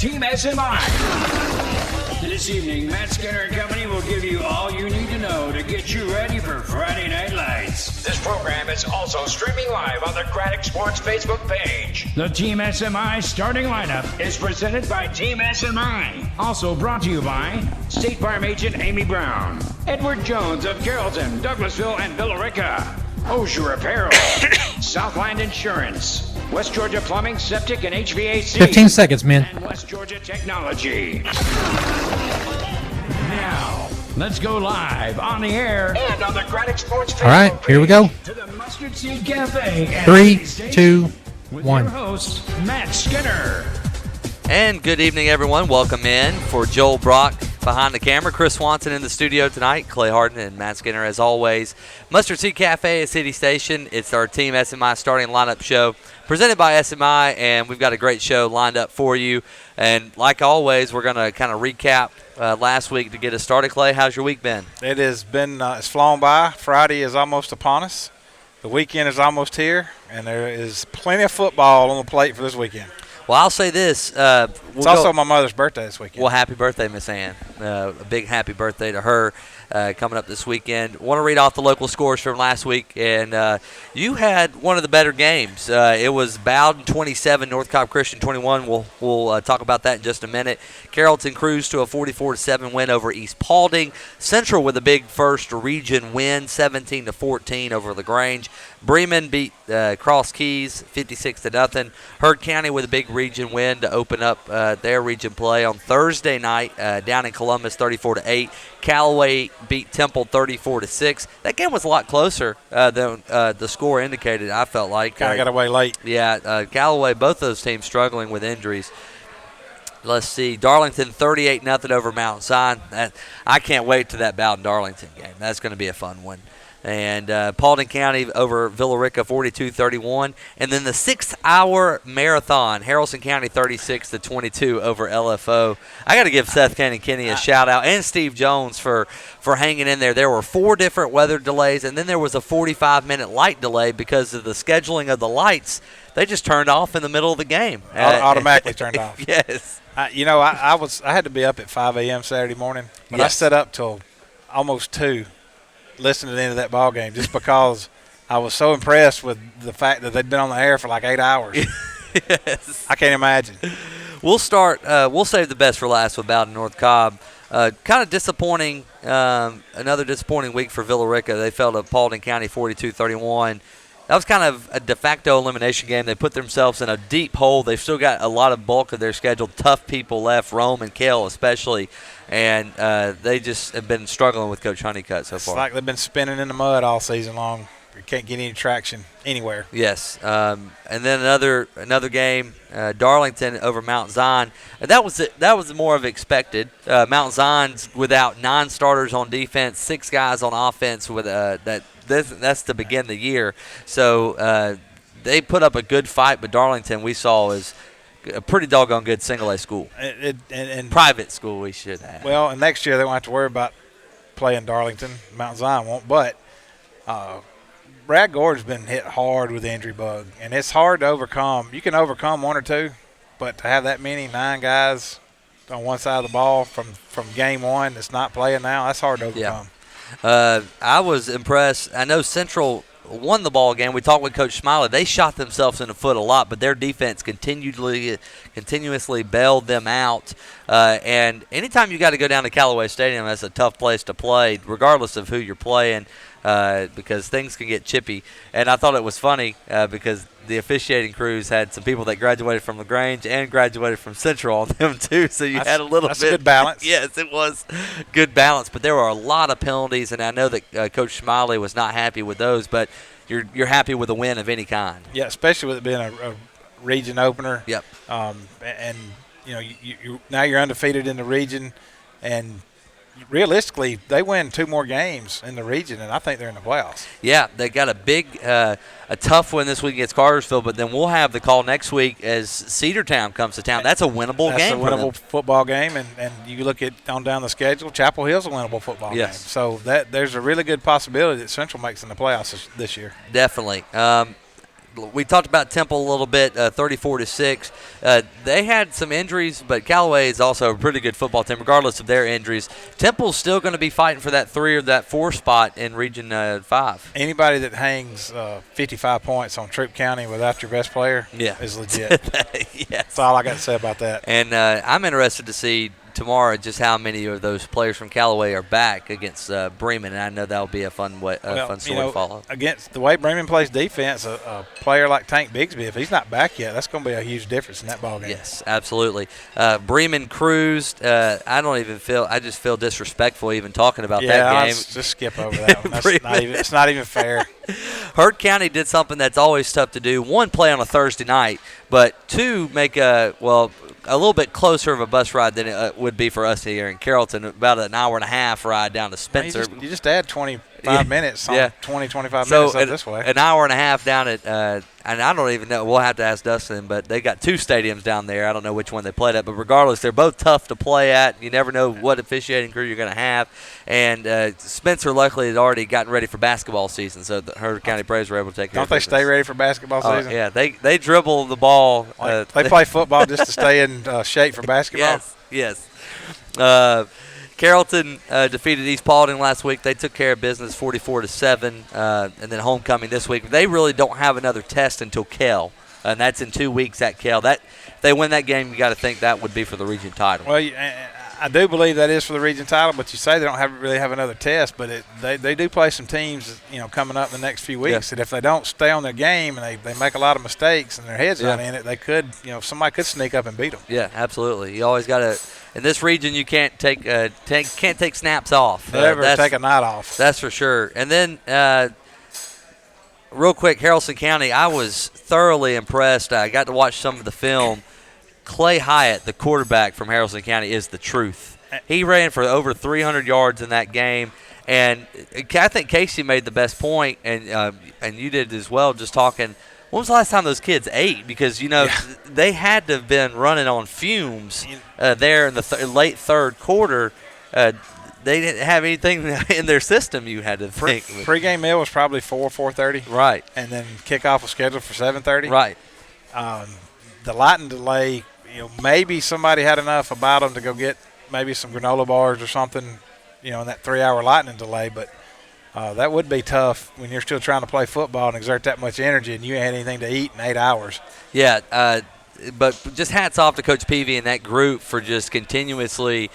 Team SMI. This evening, Matt Skinner and company will give you all you need to know to get you ready for Friday Night Lights. This program is also streaming live on the Craddock Sports Facebook page. The Team SMI starting lineup is presented by Team SMI. Also brought to you by State Farm Agent Amy Brown, Edward Jones of Carrollton, Douglasville, and Villa Rica, Osher Apparel, Southland Insurance, West Georgia Plumbing, Septic, and HVAC. 15 seconds, man. And West Georgia Technology. Now, let's go live on the air and on the Craddock Sports Facebook. All right, here we go. To the Mustard Seed Cafe. 3, 2, 1. Your host, Matt Skinner. And good evening, everyone. Welcome in for Joel Brock behind the camera. Chris Swanson in the studio tonight. Clay Harden and Matt Skinner, as always. Mustard Seed Cafe at City Station. It's our Team SMI starting lineup show presented by SMI, and we've got a great show lined up for you. And like always, we're going to kind of recap last week to get us started. Clay, how's your week been? It has been it's flown by. Friday is almost upon us. The weekend is almost here, and there is plenty of football on the plate for this weekend. Well, I'll say this. It's also my mother's birthday this weekend. Well, happy birthday, Miss Ann. A big happy birthday to her coming up this weekend. Want to read off the local scores from last week, and you had one of the better games. It was Bowden 27, North Cobb Christian 21. We'll talk about that in just a minute. Carrollton cruised to a 44-7 win over East Paulding. Central with a big first region win, 17-14 over LaGrange. Bremen beat Cross Keys 56-0. Heard County with a big region win to open up their region play on Thursday night down in Columbus, 34-8. Callaway beat Temple 34-6. That game was a lot closer than the score indicated. I felt like kind of got away late. Yeah, Callaway. Both those teams struggling with injuries. Let's see, Darlington 38-0 over Mount Zion. I can't wait to that Bowden-Darlington game. That's going to be a fun one. And Paulding County over Villa Rica 42-31. And then the 6-hour marathon, Haralson County 36-22 over LFO. I got to give Seth Kenny a shout-out and Steve Jones for hanging in there. There were 4 different weather delays, and then there was a 45-minute light delay because of the scheduling of the lights. They just turned off in the middle of the game. Automatically turned off. Yes. I had to be up at 5 a.m. Saturday morning, but yes. I sat up till almost 2 listening into that ball game just because I was so impressed with the fact that they'd been on the air for like 8 hours. Yes. I can't imagine. We'll start. We'll save the best for last with Bowden North Cobb. Kind of disappointing. Another disappointing week for Villa Rica. They fell to Paulding County 42-31. That was kind of a de facto elimination game. They put themselves in a deep hole. They've still got a lot of bulk of their schedule. Tough people left, Rome and Kale especially. And they just have been struggling with Coach Honeycutt so far. It's like they've been spinning in the mud all season long. You can't get any traction anywhere. Yes. And then another game, Darlington over Mount Zion. That was more of expected. Mount Zion's without 9 starters on defense, 6 guys on offense with that's to begin the year. So they put up a good fight, but Darlington we saw is a pretty doggone good single-A school. And private school we should have. Well, and next year they won't have to worry about playing Darlington. Mount Zion won't. But Brad Gordon's been hit hard with the injury bug, and it's hard to overcome. You can overcome 1 or 2, but to have that many, 9 guys on one side of the ball from game 1 that's not playing now, that's hard to overcome. Yeah. I was impressed. I know Central won the ball game. We talked with Coach Smiley. They shot themselves in the foot a lot, but their defense continuously bailed them out. And anytime you got to go down to Callaway Stadium, that's a tough place to play, regardless of who you're playing, because things can get chippy. And I thought it was funny because the officiating crews had some people that graduated from LaGrange and graduated from Central on them too, so you had a little bit. That's a good balance. Yes, it was good balance, but there were a lot of penalties, and I know that Coach Smiley was not happy with those, but you're happy with a win of any kind. Yeah, especially with it being a region opener. Yep. And you now you're undefeated in the region, and realistically, they win 2 more games in the region, and I think they're in the playoffs. Yeah, they got a tough win this week against Cartersville, but then we'll have the call next week as Cedartown comes to town. That's a winnable game. That's a winnable football game, and you look at on down the schedule, Chapel Hill's a winnable football game. So there's a really good possibility that Central makes in the playoffs this year. Definitely. we talked about Temple a little bit, 34-6. They had some injuries, but Callaway is also a pretty good football team, regardless of their injuries. Temple's still going to be fighting for that 3 or that 4 spot in Region 5. Anybody that hangs 55 points on Troup County without your best player is legit. Yes. That's all I got to say about that. And I'm interested to see tomorrow just how many of those players from Callaway are back against Bremen, and I know that'll be a fun story to follow. Against the way Bremen plays defense, a player like Tank Bigsby, if he's not back yet, that's going to be a huge difference in that ball game. Yes, absolutely. Bremen cruised. I just feel disrespectful even talking about that game. Let's just skip over that one. It's not even fair. Hurd County did something that's always tough to do. 1, play on a Thursday night, but 2, make a little bit closer of a bus ride than it would be for us here in Carrollton, about an hour and a half ride down to Spencer. You just add 25 minutes on 25 so minutes up this way. An hour and a half down at and I don't even know. We'll have to ask Dustin, but they got 2 stadiums down there. I don't know which one they played at, but regardless, they're both tough to play at. You never know what officiating crew you're going to have. And Spencer luckily had already gotten ready for basketball season, so the Hurd County Braves were able to take care of business. Don't they stay ready for basketball season? Yeah, they dribble the ball. They play football just to stay in shape for basketball? Yes. Carrollton defeated East Paulding last week. They took care of business 44-7, and then homecoming this week. They really don't have another test until Kell, and that's in 2 weeks at Kell. If they win that game, you got to think that would be for the region title. Well, I do believe that is for the region title, but you say they don't really have another test, but they do play some teams, coming up in the next few weeks. And if they don't stay on their game and they make a lot of mistakes and their head's not in it, they could, somebody could sneak up and beat them. Yeah, absolutely. You always got to. In this region, you can't take snaps off. Never take a night off. That's for sure. And then, real quick, Haralson County, I was thoroughly impressed. I got to watch some of the film. Clay Hyatt, the quarterback from Haralson County, is the truth. He ran for over 300 yards in that game. And I think Casey made the best point, and you did as well, just talking. When was the last time those kids ate? Because, they had to have been running on fumes there in the late third quarter. They didn't have anything in their system, you had to think. Pre-game meal was probably 4:30. Right. And then kickoff was scheduled for 7:30. Right. The lighting delay, maybe somebody had enough about them to go get maybe some granola bars or something, in that 3-hour lightning delay. But that would be tough when you're still trying to play football and exert that much energy and you ain't had anything to eat in 8 hours. Yeah, but just hats off to Coach Peavy and that group for just continuously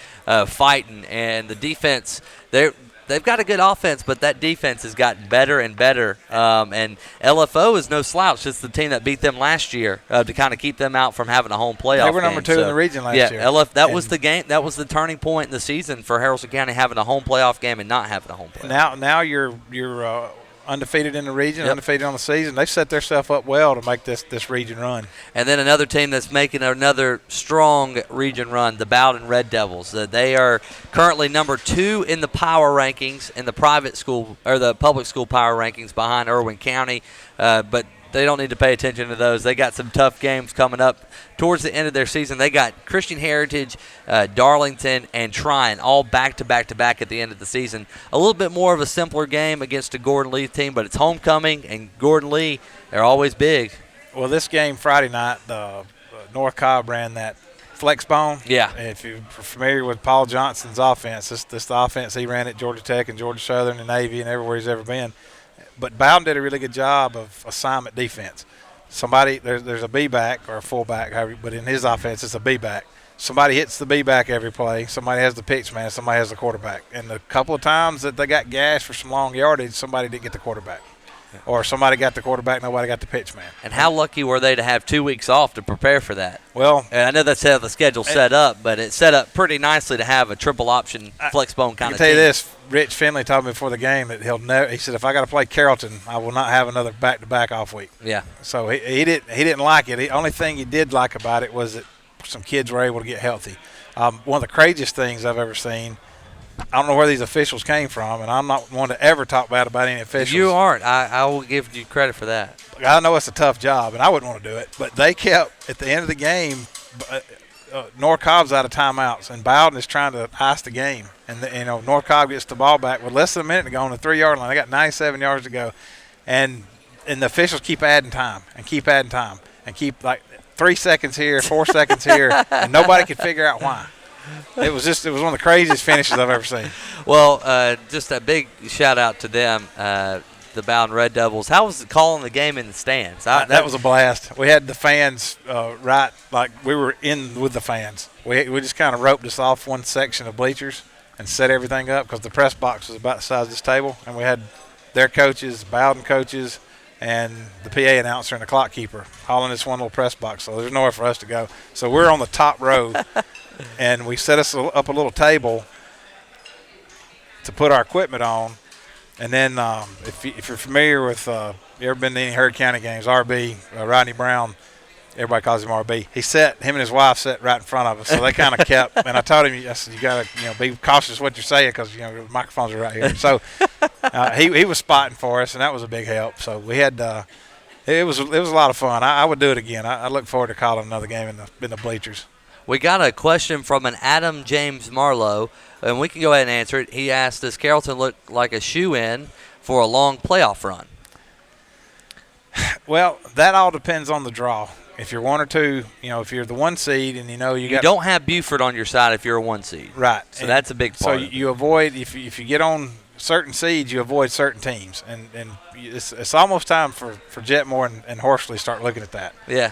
fighting. And the defense, they've got a good offense, but that defense has gotten better and better. And LFO is no slouch. It's the team that beat them last year to kind of keep them out from having a home playoff. They were number 2 in the region last year. Yeah, that was the game. That was the turning point in the season for Haralson County, having a home playoff game and not having a home playoff. Now you're undefeated in the region, undefeated on the season. They've set themselves up well to make this region run. And then another team that's making another strong region run, the Bowden Red Devils. They are currently number 2 in the power rankings in the private school or the public school power rankings behind Irwin County, but they don't need to pay attention to those. They got some tough games coming up towards the end of their season. They got Christian Heritage, Darlington, and Tryon all back-to-back at the end of the season. A little bit more of a simpler game against a Gordon Lee team, but it's homecoming, and Gordon Lee, they're always big. Well, this game Friday night, North Cobb ran that flex bone. Yeah. If you're familiar with Paul Johnson's offense, this the offense he ran at Georgia Tech and Georgia Southern and Navy and everywhere he's ever been. But Bowden did a really good job of assignment defense. There's a B-back or a fullback, but in his offense it's a B-back. Somebody hits the B-back every play. Somebody has the pitch man. Somebody has the quarterback. And a couple of times that they got gashed for some long yardage, somebody didn't get the quarterback. Or somebody got the quarterback, nobody got the pitch man. And how lucky were they to have 2 weeks off to prepare for that? Well, and I know that's how the schedule's set up, but it's set up pretty nicely to have a triple option flex bone kind of team. I can tell you this, Rich Finley told me before the game that he said, if I got to play Carrollton, I will not have another back-to-back off week. Yeah. So he didn't like it. The only thing he did like about it was that some kids were able to get healthy. One of the craziest things I've ever seen, I don't know where these officials came from, and I'm not one to ever talk bad about any officials. You aren't. I will give you credit for that. I know it's a tough job, and I wouldn't want to do it, but they kept, at the end of the game, North Cobb's out of timeouts, and Bowden is trying to ice the game. And, North Cobb gets the ball back with less than a minute to go on the 3-yard line. They got 97 yards to go. And and the officials keep adding time and keep like 3 seconds here, 4 seconds here, and nobody could figure out why. It was one of the craziest finishes I've ever seen. Well, just a big shout out to them, the Bowden Red Devils. How was it calling the game in the stands? That was a blast. We had the fans right, like we were in with the fans. We just kind of roped us off one section of bleachers and set everything up because the press box was about the size of this table, and we had their coaches, Bowden coaches, and the PA announcer and the clock keeper all in this one little press box, so there's nowhere for us to go. So we're on the top row, and we set us up a little table to put our equipment on. And then if you're familiar with you ever been to any Heard County games, RB, Rodney Brown, everybody calls him RB. Him and his wife sat right in front of us, so they kind of kept. And I told him, I said, you got to be cautious what you're saying because the microphones are right here. So he was spotting for us, and that was a big help. So we had it was a lot of fun. I would do it again. I look forward to calling another game in the bleachers. We got a question from an Adam James Marlowe, and we can go ahead and answer it. He asked, does Carrollton look like a shoe-in for a long playoff run? Well, that all depends on the draw. If you're 1 or 2, if you're the 1 seed and you don't have Buford on your side if you're a 1 seed. Right. So that's a big part. So you avoid, if you get on certain seeds, you avoid certain teams. And it's almost time for Jetmore and Horsley to start looking at that. Yeah.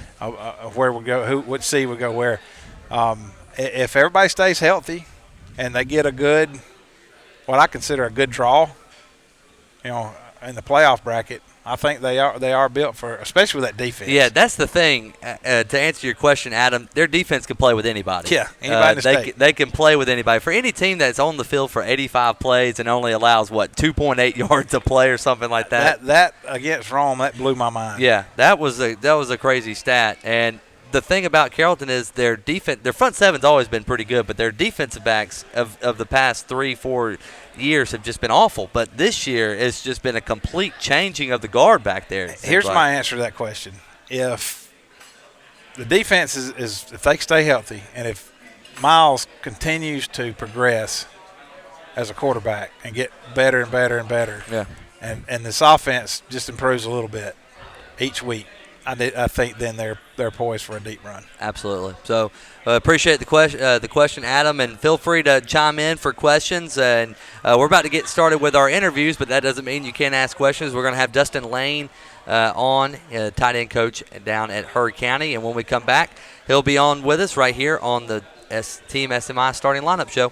Where we go, which seed would go where. If everybody stays healthy and they get what I consider a good draw, in the playoff bracket, I think they are built for, especially with that defense. Yeah, that's the thing. To answer your question, Adam, their defense can play with anybody. Yeah, anybody in the state. They can play with anybody. For any team that's on the field for 85 plays and only allows, 2.8 yards a play or something like that. That against Rome, that blew my mind. Yeah, that was a crazy stat. And the thing about Carrollton is their defense, their front seven's always been pretty good, but their defensive backs of the past 3-4 years have just been awful. But this year it's just been a complete changing of the guard back there. Here's my answer to that question. If the defense is if they stay healthy and if Miles continues to progress as a quarterback and get better and better and better, and this offense just improves a little bit each week, I think then they're poised for a deep run. Absolutely. So appreciate the question, Adam, and feel free to chime in for questions. And we're about to get started with our interviews, but that doesn't mean you can't ask questions. We're going to have Dustin Lane on, tight end coach down at Heard County, and when we come back, he'll be on with us right here on the Team SMI Starting Lineup Show.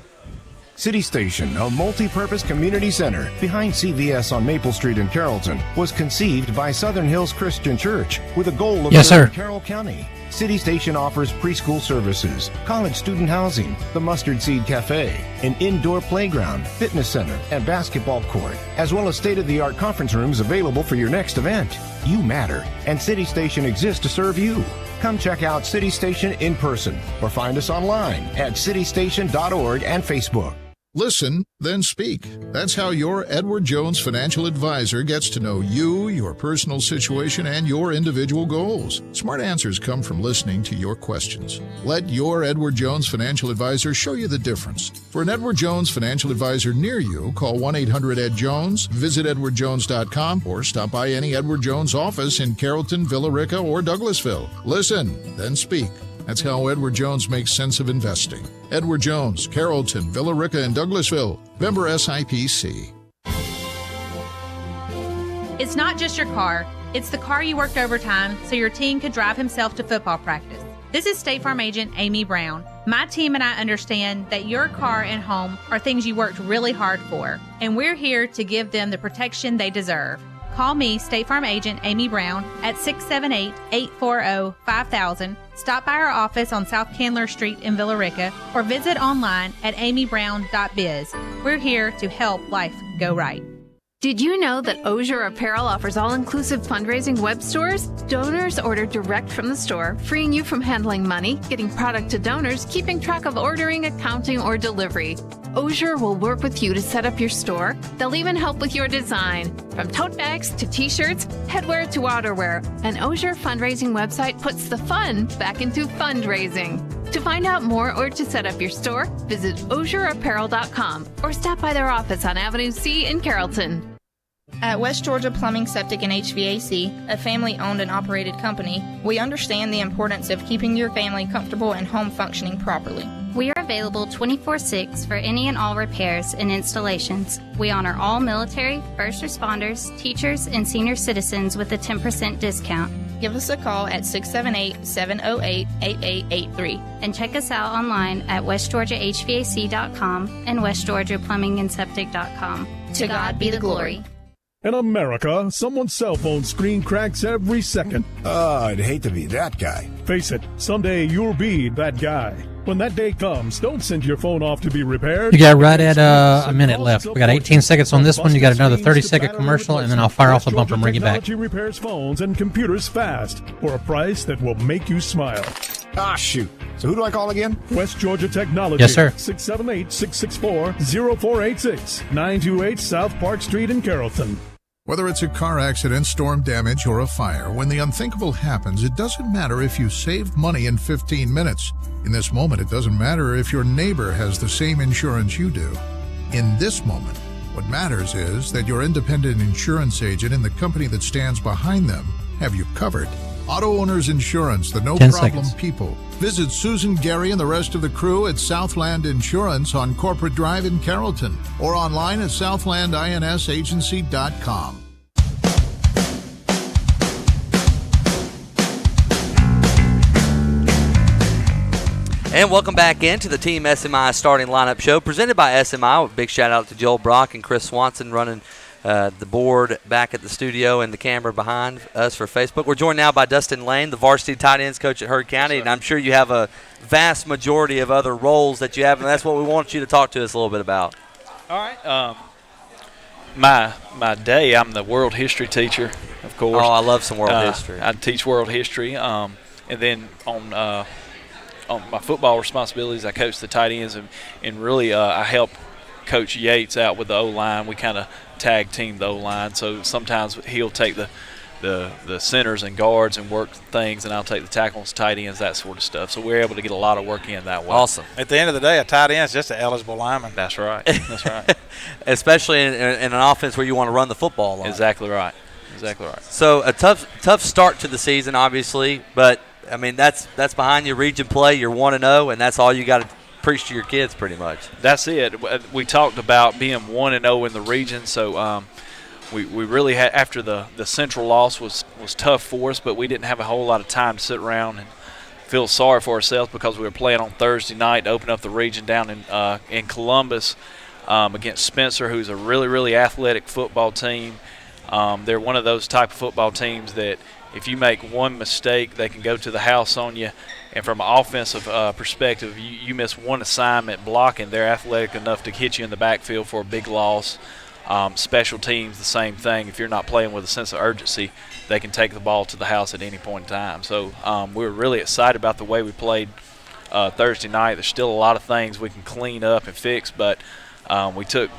City Station, a multi-purpose community center behind CVS on Maple Street in Carrollton, was conceived by Southern Hills Christian Church with a goal of serving Carroll County. City Station offers preschool services, college student housing, the Mustard Seed Cafe, an indoor playground, fitness center, and basketball court, as well as state-of-the-art conference rooms available for your next event. You matter, and City Station exists to serve you. Come check out City Station in person or find us online at citystation.org and Facebook. Listen, then speak. That's how your Edward Jones financial advisor gets to know you, your personal situation, and your individual goals. Smart answers come from listening to your questions. Let your Edward Jones financial advisor show you the difference. For an Edward Jones financial advisor near you, call 1-800-ED-JONES, visit edwardjones.com, or stop by any Edward Jones office in Carrollton, Villa Rica, or Douglasville. Listen, then speak. That's how Edward Jones makes sense of investing. Edward Jones, Carrollton, Villa Rica, and Douglasville. Member SIPC. It's not just your car. It's the car you worked overtime so your team could drive himself to football practice. This is State Farm agent Amy Brown. My team and I understand that your car and home are things you worked really hard for, and we're here to give them the protection they deserve. Call me, State Farm agent Amy Brown, at 678-840-5000. Stop by our office on South Candler Street in Villa Rica, or visit online at amybrown.biz. We're here to help life go right. Did you know that Osier Apparel offers all-inclusive fundraising web stores? Donors order direct from the store, freeing you from handling money, getting product to donors, keeping track of ordering, accounting, or delivery. Osier will work with you to set up your store. They'll even help with your design. From tote bags to t-shirts, headwear to outerwear, an Osier fundraising website puts the fun back into fundraising. To find out more or to set up your store, visit osierapparel.com or stop by their office on Avenue C in Carrollton. At West Georgia Plumbing, Septic, and HVAC, a family-owned and operated company, we understand the importance of keeping your family comfortable and home functioning properly. We are available 24/6 for any and all repairs and installations. We honor all military, first responders, teachers, and senior citizens with a 10% discount. Give us a call at 678-708-8883. And check us out online at westgeorgiahvac.com and westgeorgiaplumbingandseptic.com. To God be the glory. In America, someone's cell phone screen cracks every second. I'd hate to be that guy. Face it, someday you'll be that guy. When that day comes, don't send your phone off to be repaired. You got right at a minute left. We got 18 seconds on this one. You got another 30-second commercial, and then I'll fire off the bumper and bring you back. Technology repairs phones and computers fast for a price that will make you smile. Ah, shoot. So who do I call again? West Georgia Technology. Yes, sir. 678-664-0486. 928 South Park Street in Carrollton. Whether it's a car accident, storm damage, or a fire, when the unthinkable happens, it doesn't matter if you saved money in 15 minutes. In this moment, it doesn't matter if your neighbor has the same insurance you do. In this moment, what matters is that your independent insurance agent and the company that stands behind them have you covered. Auto Owners Insurance, the no-problem people. Visit Susan, Gary, and the rest of the crew at Southland Insurance on Corporate Drive in Carrollton or online at southlandinsagency.com. And welcome back into the Team SMI starting lineup show presented by SMI. Big shout out to Joel Brock and Chris Swanson running the board back at the studio and the camera behind us for Facebook. We're joined now by Dustin Lane, the varsity tight ends coach at Heard County, and I'm sure you have a vast majority of other roles that you have, and that's what we want you to talk to us a little bit about. All right. My day, I'm the world history teacher, of course. Oh, I love some world history. I teach world history, and then on my football responsibilities, I coach the tight ends, and really I help Coach Yates out with the O-line. We kind of tag team the O-line, so sometimes he'll take the centers and guards and work things, and I'll take the tackles, tight ends, that sort of stuff. So we're able to get a lot of work in that way. Awesome. At the end of the day, a tight end is just an eligible lineman. That's right. That's right. Especially in an offense where you want to run the football line. Exactly right. Exactly right. So a tough start to the season, obviously, but I mean that's behind you. Region play, you're 1-0, and that's all you got to preach to your kids, pretty much. That's it. We talked about being 1-0 in the region, so we really had, after the Central loss was tough for us, but we didn't have a whole lot of time to sit around and feel sorry for ourselves because we were playing on Thursday night to open up the region down in Columbus against Spencer, who's a really, really athletic football team. They're one of those type of football teams that if you make one mistake, they can go to the house on you. And from an offensive perspective, you miss one assignment blocking, they're athletic enough to hit you in the backfield for a big loss. Special teams, the same thing. If you're not playing with a sense of urgency, they can take the ball to the house at any point in time. So we were really excited about the way we played Thursday night. There's still a lot of things we can clean up and fix, but we took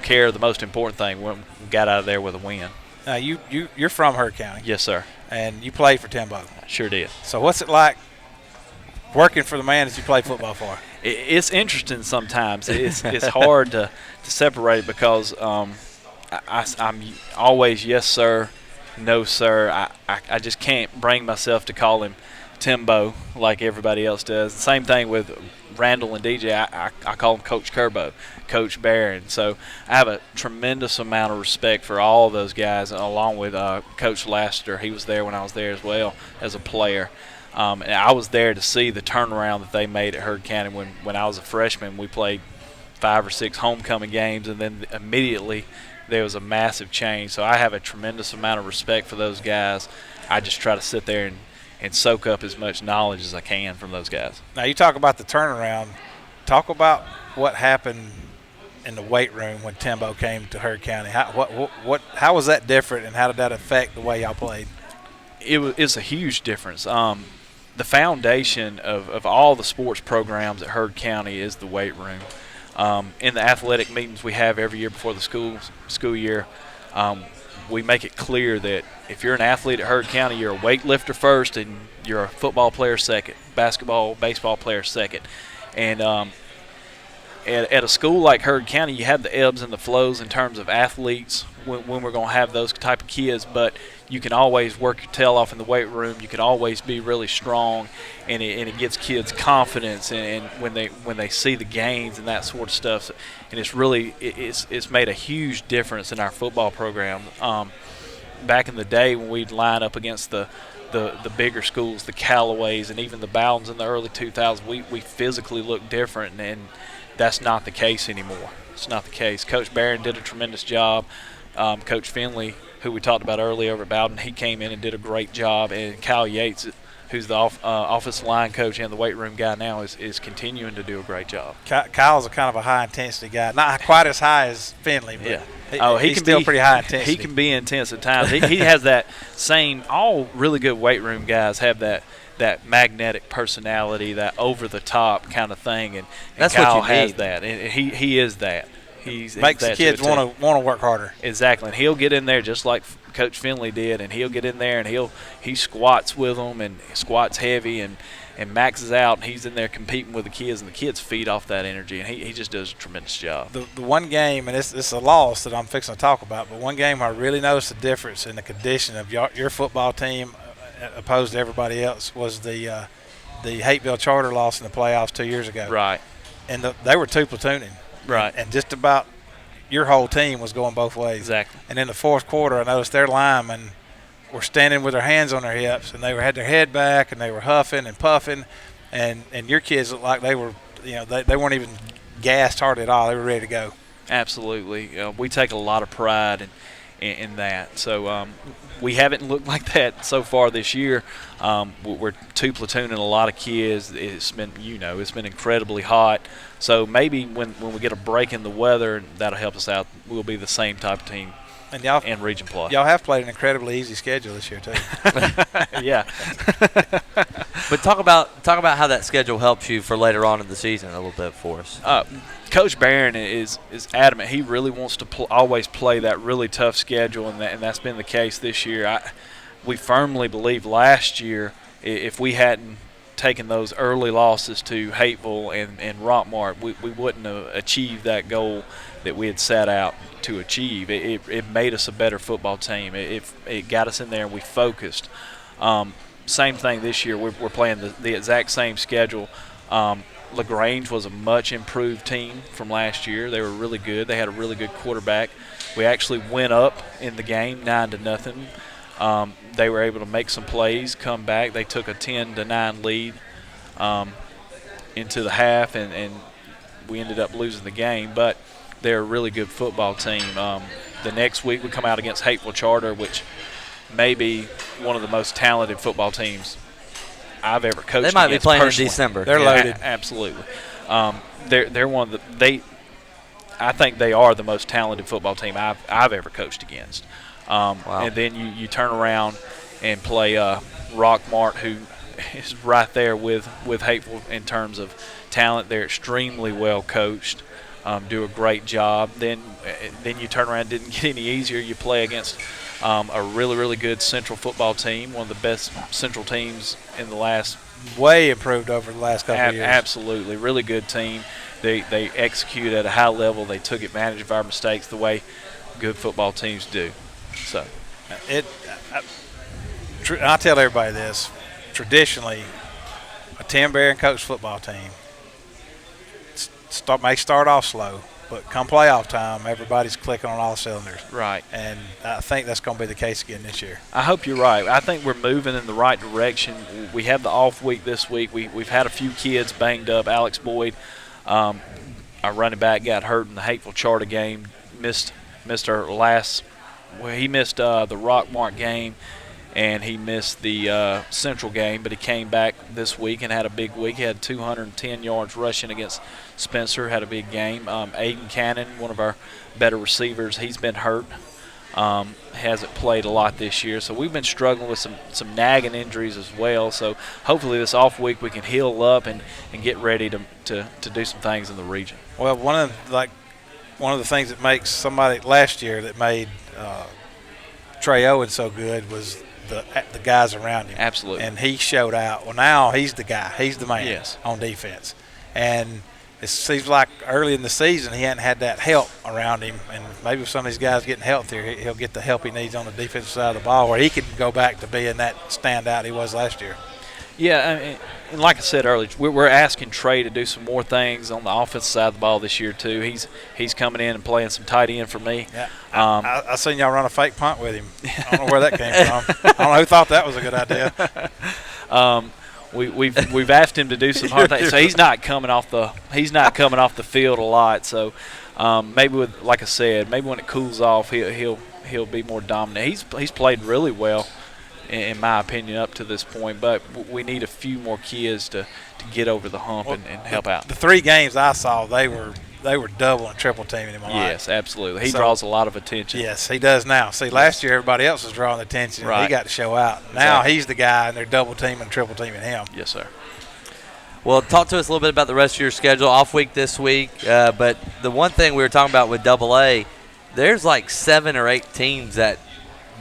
care of the most important thing. We got out of there with a win. Now, you're from Heard County. Yes, sir. And you played for Timbo. I sure did. So what's it like working for the man that you play football for? It's interesting sometimes. It's hard to separate it because I'm always yes, sir, no, sir. I just can't bring myself to call him Timbo like everybody else does. The same thing with Randall and DJ. I call him Coach Kerbo, Coach Barron. So I have a tremendous amount of respect for all of those guys, along with Coach Laster. He was there when I was there as well as a player. And I was there to see the turnaround that they made at Heard County. When I was a freshman, we played 5 or 6 homecoming games, and then immediately there was a massive change. So I have a tremendous amount of respect for those guys. I just try to sit there and soak up as much knowledge as I can from those guys. Now, you talk about the turnaround. Talk about what happened in the weight room when Timbo came to Heard County. How was that different, and how did that affect the way y'all played? It's a huge difference. The foundation of all the sports programs at Heard County is the weight room. In the athletic meetings we have every year before the school year, we make it clear that if you're an athlete at Heard County, you're a weightlifter first and you're a football player second, basketball, baseball player second. And at a school like Heard County, you have the ebbs and the flows in terms of athletes when we're going to have those type of kids, but you can always work your tail off in the weight room. You can always be really strong, and it gets kids confidence and when they see the gains and that sort of stuff. And it's really it's made a huge difference in our football program. Back in the day when we'd line up against the bigger schools, the Callaways, and even the Bowdens in the early 2000s, we physically looked different, and that's not the case anymore. It's not the case. Coach Barron did a tremendous job. Coach Finley, who we talked about earlier over at Bowden, he came in and did a great job. And Kyle Yates, who's the offensive line coach and the weight room guy now, is continuing to do a great job. Kyle's a kind of a high-intensity guy. Not quite as high as Finley, but he's still pretty high intensity. He can be intense at times. he has that same – all really good weight room guys have that magnetic personality, that over-the-top kind of thing, and that's Kyle what you has need. that. And he is that. He's makes the kids want to work harder. Exactly, and he'll get in there just like Coach Finley did, and he'll get in there and he squats with them and squats heavy and maxes out, and he's in there competing with the kids, and the kids feed off that energy, and he just does a tremendous job. The one game, and it's a loss that I'm fixing to talk about, but one game I really noticed the difference in the condition of your football team opposed to everybody else was the Hateville Charter loss in the playoffs 2 years ago. Right. And they were two platooning. Right. And just about your whole team was going both ways. Exactly. And in the fourth quarter, I noticed their linemen were standing with their hands on their hips, and they had their head back, and they were huffing and puffing, and your kids looked like they were, they weren't even gassed hardly at all. They were ready to go. Absolutely. We take a lot of pride in that. So we haven't looked like that so far this year. We're two platooning a lot of kids. It's been incredibly hot. So maybe when we get a break in the weather, that'll help us out. We'll be the same type of team in region play. Y'all have played an incredibly easy schedule this year too. Yeah. But talk about how that schedule helps you for later on in the season a little bit for us. Coach Barron is adamant. He really wants to always play that really tough schedule, and that's been the case this year. We firmly believe last year, if we hadn't taken those early losses to Hateville and Rockmart, we wouldn't have achieved that goal that we had set out to achieve. It made us a better football team. It got us in there, and we focused. Same thing this year. We're playing the exact same schedule. LaGrange was a much improved team from last year. They were really good. They had a really good quarterback. We actually went up in the game 9-0. They were able to make some plays, come back. They took a 10-9 lead into the half, and we ended up losing the game. But they're a really good football team. The next week we come out against Hateville Charter, which may be one of the most talented football teams I've ever coached. They might be playing personally. in December. They're loaded. Absolutely. They're one of the I think they are the most talented football team I've ever coached against. Wow. And then you turn around and play Rockmart, who is right there with Hateville in terms of talent. They're extremely well coached, do a great job. Then you turn around, didn't get any easier. You play against a really, really good Central football team, one of the best Central teams in the last. Way improved over the last couple of years. Absolutely. Really good team. They execute at a high level. They took advantage of our mistakes the way good football teams do. So, I tell everybody this. Traditionally, a Tim Barron coached football team may start off slow, but come playoff time, everybody's clicking on all cylinders. Right. And I think that's going to be the case again this year. I hope you're right. I think we're moving in the right direction. We have the off week this week. We've had a few kids banged up. Alex Boyd, our running back, got hurt in the Hateville Charter game. Missed our last. Well, he missed the Rockmart game, and he missed the Central game, but he came back this week and had a big week. He had 210 yards rushing against Spencer, had a big game. Aiden Cannon, one of our better receivers, he's been hurt. Hasn't played a lot this year, so we've been struggling with some nagging injuries as well. So hopefully this off week we can heal up and get ready to do some things in the region. Well, one of the things that makes somebody last year that made Trey Owen so good was the guys around him. Absolutely. And he showed out. Well, now he's the guy. He's the man Yes. on defense. And it seems like early in the season he hadn't had that help around him, and maybe with some of these guys getting healthier, he'll get the help he needs on the defensive side of the ball where he can go back to being that standout he was last year. Yeah, and like I said earlier, we're asking Trey to do some more things on the offensive side of the ball this year too. He's coming in and playing some tight end for me. Yeah, I seen y'all run a fake punt with him. I don't know where that came from. I don't know who thought that was a good idea. We've asked him to do some hard things, so he's not coming off the field a lot. So maybe like I said, maybe when it cools off, he'll be more dominant. He's played really well, in my opinion, up to this point. But we need a few more kids to get over the hump and help out. The 3 games I saw, they were double and triple teaming him a lot. Yes, absolutely. He draws a lot of attention. Yes, he does now. See, last year everybody else was drawing attention. Right. He got to show out. Now he's the guy, and they're double teaming, triple teaming him. Yes, sir. Well, talk to us a little bit about the rest of your schedule. Off week this week, but the one thing we were talking about with AA, there's like 7 or 8 teams that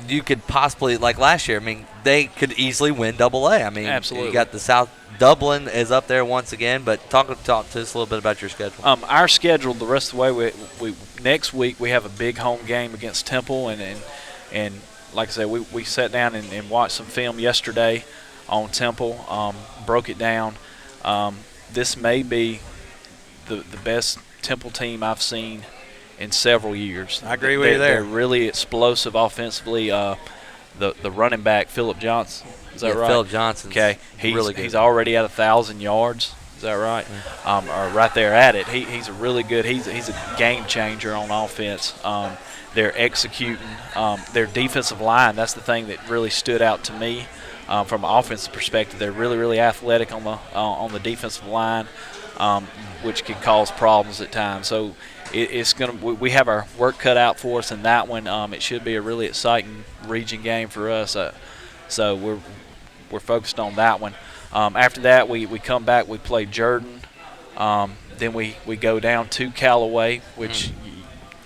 you could possibly, like last year, I mean, they could easily win AA. I mean, absolutely. You got the South. Dublin is up there once again, but talk to us a little bit about your schedule. Our schedule, the rest of the way, we next week we have a big home game against Temple, and like I said, we sat down and watched some film yesterday on Temple, broke it down. This may be the best Temple team I've seen in several years. I agree with you there. They're really explosive offensively. The running back, Philip Johnson. Is that right? Philip Johnson. Okay, he's really good. He's already at 1,000 yards. Is that right? Or right there at it. He's a really good. He's a game changer on offense. They're executing. Their defensive line. That's the thing that really stood out to me from an offensive perspective. They're really, really athletic on the defensive line, which can cause problems at times. So it's gonna. We have our work cut out for us in that one. It should be a really exciting region game for us. So we're focused on that one. After that, we come back, we play Jordan. Then we go down to Callaway, which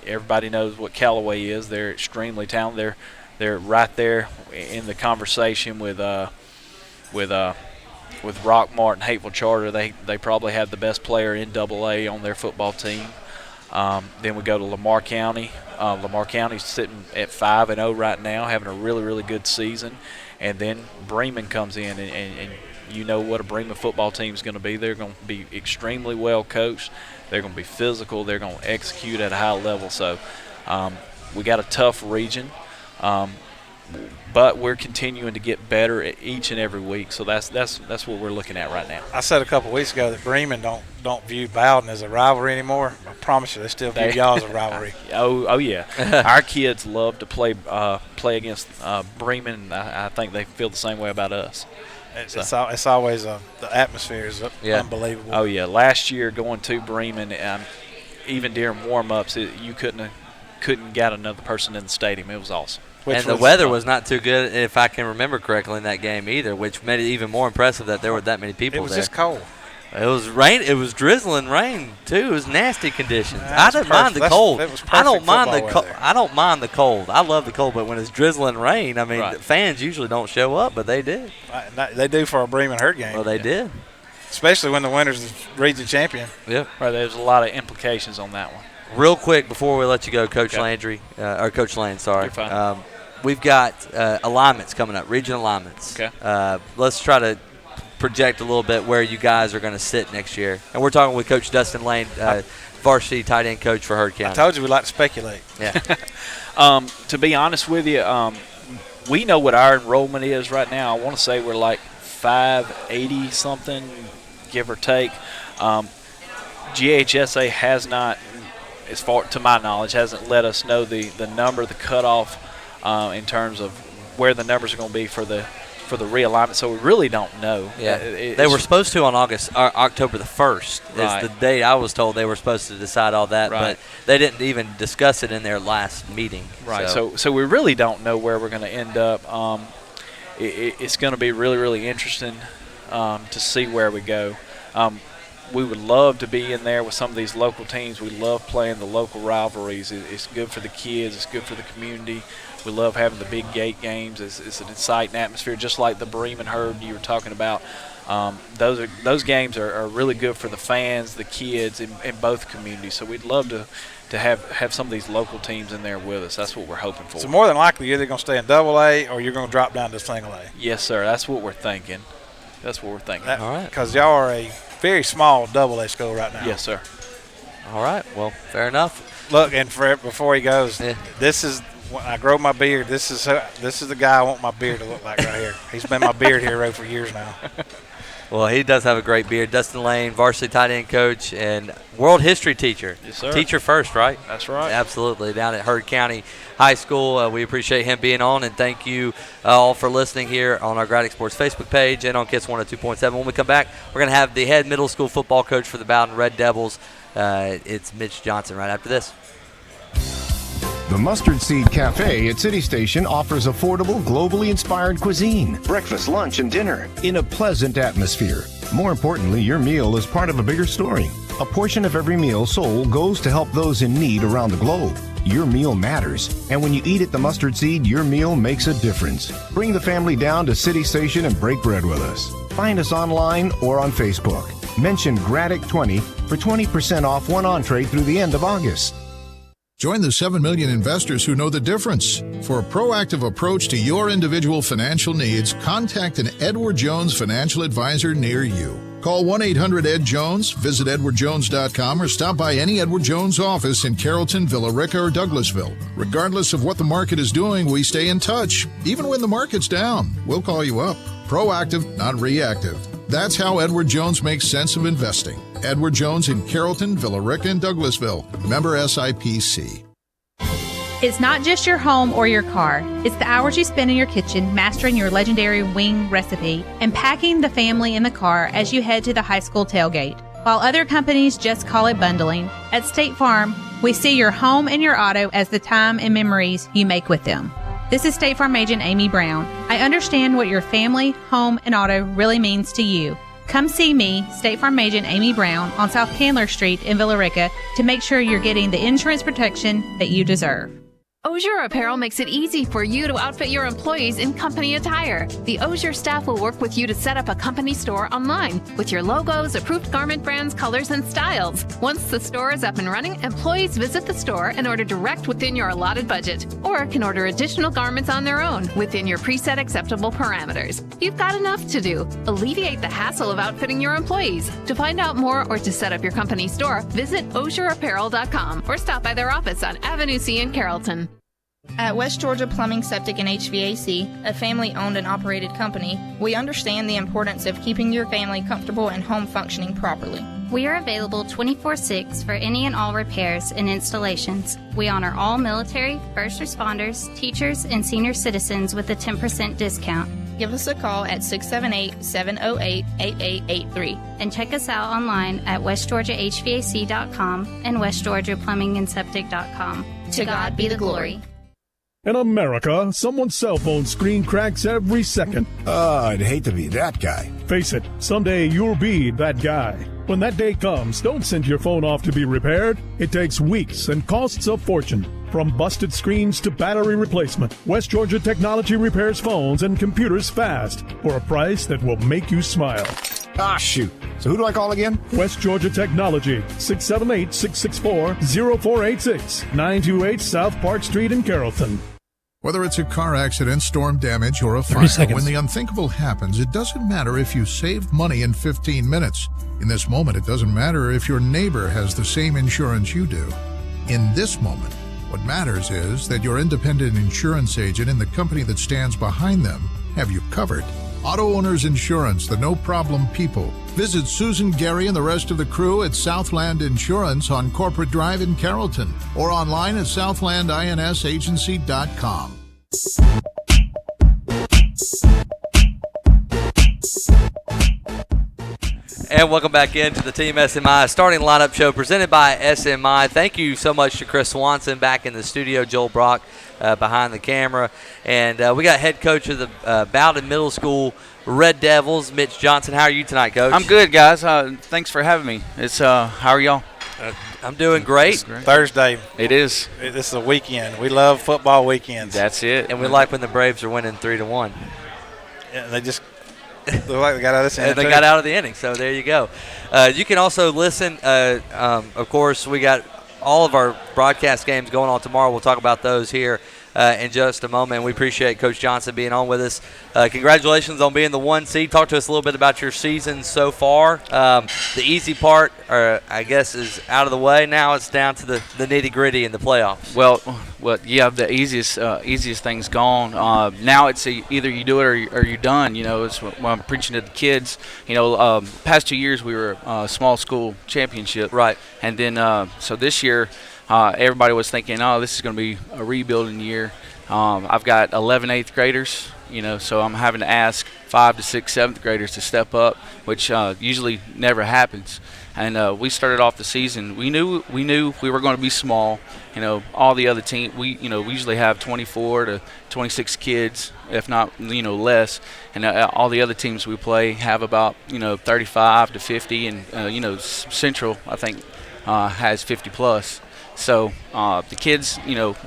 everybody knows what Callaway is. They're extremely talented. They're right there in the conversation with Rockmart and Hateville Charter. They probably have the best player in AA on their football team. Then we go to Lamar County. Lamar County's sitting at 5-0 right now, having a really, really good season. And then Bremen comes in, and you know what a Bremen football team is going to be. They're going to be extremely well coached. They're going to be physical. They're going to execute at a high level. So we got a tough region, but we're continuing to get better each and every week. So that's what we're looking at right now. I said a couple of weeks ago that Bremen don't view Bowden as a rivalry anymore. I promise you, they still view y'all as a rivalry. Oh yeah. Our kids love to play against Bremen. I think they feel the same way about us. It's always the atmosphere is unbelievable. Oh yeah. Last year going to Bremen, even during warm-ups, you couldn't get another person in the stadium. It was awesome. And the weather was not too good, if I can remember correctly, in that game either, which made it even more impressive that there were that many people there. It was just cold. It was rain. It was drizzling rain too. It was nasty conditions. I didn't mind the cold. It was I don't mind the cold. I don't mind the cold. I love the cold, but when it's drizzling rain, I mean, the fans usually don't show up, but they did. They do for a Bremen Herd game. Well, they did. Especially when the winner's the region champion. Yep. Right. There's a lot of implications on that one. Real quick before we let you go, Coach Landry, or Coach Lane, sorry. You're fine. We've got alignments coming up, region alignments. Okay. Let's try to project a little bit where you guys are going to sit next year. And we're talking with Coach Dustin Lane, varsity tight end coach for Herd County. I told you we like to speculate. Yeah. To be honest with you, we know what our enrollment is right now. I want to say we're like 580 something, give or take. GHSA has not, as far to my knowledge, hasn't let us know the number, the cutoff in terms of where the numbers are going to be for the realignment. So we really don't know. Yeah, they were supposed to on October the 1st. Right. Is the date I was told they were supposed to decide all that, right. But they didn't even discuss it in their last meeting. Right. So we really don't know where we're going to end up. It's going to be really, really interesting to see where we go. We would love to be in there with some of these local teams. We love playing the local rivalries. It's good for the kids. It's good for the community. We love having the big gate games. It's an exciting atmosphere, just like the Bremen Herd you were talking about. those games are really good for the fans, the kids in both communities. So we'd love to have some of these local teams in there with us. That's what we're hoping for. So more than likely, you're either going to stay in AA or you're going to drop down to single A. Yes, sir. That's what we're thinking. All right. Because y'all are a very small AA school right now. Yes, sir. All right. Well, fair enough. Look, and before he goes, this is when I grow my beard. This is the guy I want my beard to look like right here. He's been my beard hero for years now. Well, he does have a great beard. Dustin Lane, varsity tight end coach and world history teacher. Yes, sir. Teacher first, right? That's right. Absolutely. Down at Heard County High School. We appreciate him being on, and thank you all for listening here on our Graddick Sports Facebook page and on KISS 102.7. When we come back, we're going to have the head middle school football coach for the Bowden Red Devils. It's Mitch Johnson right after this. The Mustard Seed Cafe at City Station offers affordable, globally inspired cuisine, breakfast, lunch, and dinner in a pleasant atmosphere. More importantly, your meal is part of a bigger story. A portion of every meal sold goes to help those in need around the globe. Your meal matters, and when you eat at the Mustard Seed, your meal makes a difference. Bring the family down to City Station and break bread with us. Find us online or on Facebook. Mention Graddick20 for 20% off one entree through the end of August. Join the 7 million investors who know the difference. For a proactive approach to your individual financial needs, contact an Edward Jones financial advisor near you. Call 1-800-ED-JONES, visit edwardjones.com, or stop by any Edward Jones office in Carrollton, Villa Rica, or Douglasville. Regardless of what the market is doing, we stay in touch. Even when the market's down, we'll call you up. Proactive, not reactive. That's how Edward Jones makes sense of investing. Edward Jones in Carrollton, Villa Rica, and Douglasville. Member SIPC. It's not just your home or your car. It's the hours you spend in your kitchen mastering your legendary wing recipe and packing the family in the car as you head to the high school tailgate. While other companies just call it bundling, at State Farm, we see your home and your auto as the time and memories you make with them. This is State Farm agent Amy Brown. I understand what your family, home, and auto really means to you. Come see me, State Farm agent Amy Brown, on South Candler Street in Villa Rica to make sure you're getting the insurance protection that you deserve. Osier Apparel makes it easy for you to outfit your employees in company attire. The Osier staff will work with you to set up a company store online with your logos, approved garment brands, colors, and styles. Once the store is up and running, employees visit the store and order direct within your allotted budget, or can order additional garments on their own within your preset acceptable parameters. You've got enough to do. Alleviate the hassle of outfitting your employees. To find out more or to set up your company store, visit osierapparel.com or stop by their office on Avenue C in Carrollton. At West Georgia Plumbing, Septic, and HVAC, a family-owned and operated company, we understand the importance of keeping your family comfortable and home functioning properly. We are available 24/6 for any and all repairs and installations. We honor all military, first responders, teachers, and senior citizens with a 10% discount. Give us a call at 678-708-8883. And check us out online at westgeorgiahvac.com and westgeorgiaplumbingandseptic.com. To God be the glory. In America, someone's cell phone screen cracks every second. I'd hate to be that guy. Face it, someday you'll be that guy. When that day comes, don't send your phone off to be repaired. It takes weeks and costs a fortune. From busted screens to battery replacement, West Georgia Technology repairs phones and computers fast for a price that will make you smile. Ah, shoot. So who do I call again? West Georgia Technology, 678-664-0486, 928 South Park Street in Carrollton. Whether it's a car accident, storm damage, or a fire, when the unthinkable happens, it doesn't matter if you saved money in 15 minutes. In this moment, it doesn't matter if your neighbor has the same insurance you do. In this moment, what matters is that your independent insurance agent and the company that stands behind them have you covered. Auto Owners Insurance, the no-problem people. Visit Susan, Gary, and the rest of the crew at Southland Insurance on Corporate Drive in Carrollton or online at southlandinsagency.com. And welcome back into the Team SMI starting lineup show presented by SMI. Thank you so much to Chris Swanson back in the studio, Joel Brock behind the camera. And we got head coach of the Bowden Middle School Red Devils, Mitch Johnson. How are you tonight, Coach? I'm good, guys. Thanks for having me. It's how are y'all? I'm doing great. Thursday. It is. This is a weekend. We love football weekends. That's it. And we like when the Braves are winning 3-1. Yeah, they just Looked like they got out of this inning. They got out of the inning, so there you go. You can also listen. Of course, we got all of our broadcast games going on tomorrow. We'll talk about those here in just a moment. We appreciate Coach Johnson being on with us. Congratulations on being the 1 seed. Talk to us a little bit about your season so far. The easy part, I guess, is out of the way. Now it's down to the nitty-gritty in the playoffs. Well, yeah, the easiest thing's gone. Now it's either you do it or you're done. It's when I'm preaching to the kids. Past 2 years we were small school championship. Right. And then so this year everybody was thinking, oh, this is going to be a rebuilding year. I've got 11 8th graders, so I'm having to ask 5 to 6 7th graders to step up, which usually never happens. And we started off the season. We knew we were going to be small. All the other teams, we usually have 24 to 26 kids, if not less. And all the other teams we play have about 35 to 50, and Central I think has 50 plus. So the kids,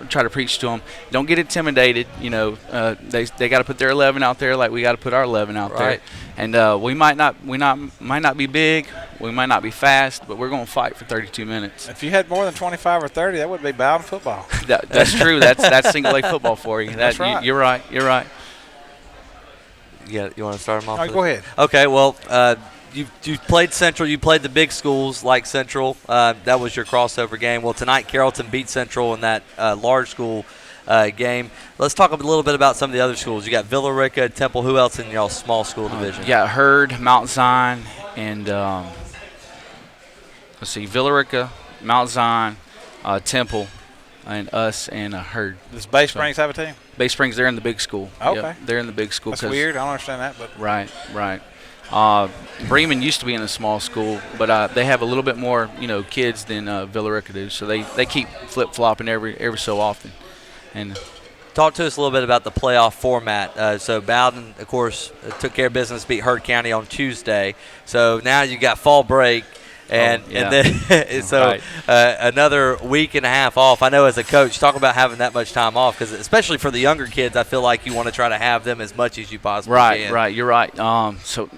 try to preach to them. Don't get intimidated. They got to put their 11 out there like we got to put our 11 out there. And we might not be big, we might not be fast, but we're going to fight for 32 minutes. If you had more than 25 or 30, that would be Bowden football. That's true. That's single A football for you. That's right. You're right. You're right. Yeah, you want to start them off? All right, go ahead. Okay. Well. You played Central. You played the big schools like Central. That was your crossover game. Well, tonight Carrollton beat Central in that large school game. Let's talk a little bit about some of the other schools. You got Villa Rica, Temple. Who else in y'all small school division? Yeah, Hurd, Mount Zion, and let's see, Villa Rica, Mount Zion, Temple, and us and Hurd. Does Bay Springs have a team? Bay Springs, they're in the big school. Okay. Yep, they're in the big school. That's weird. I don't understand that, but right. Bremen used to be in a small school, but they have a little bit more, kids than Villa Rica do. So they keep flip-flopping every so often. And talk to us a little bit about the playoff format. So Bowden, of course, took care of business, beat Hurd County on Tuesday. So now you got fall break. And then so another week and a half off. I know as a coach, talk about having that much time off, because especially for the younger kids, I feel like you want to try to have them as much as you possibly can. Right. You're right. So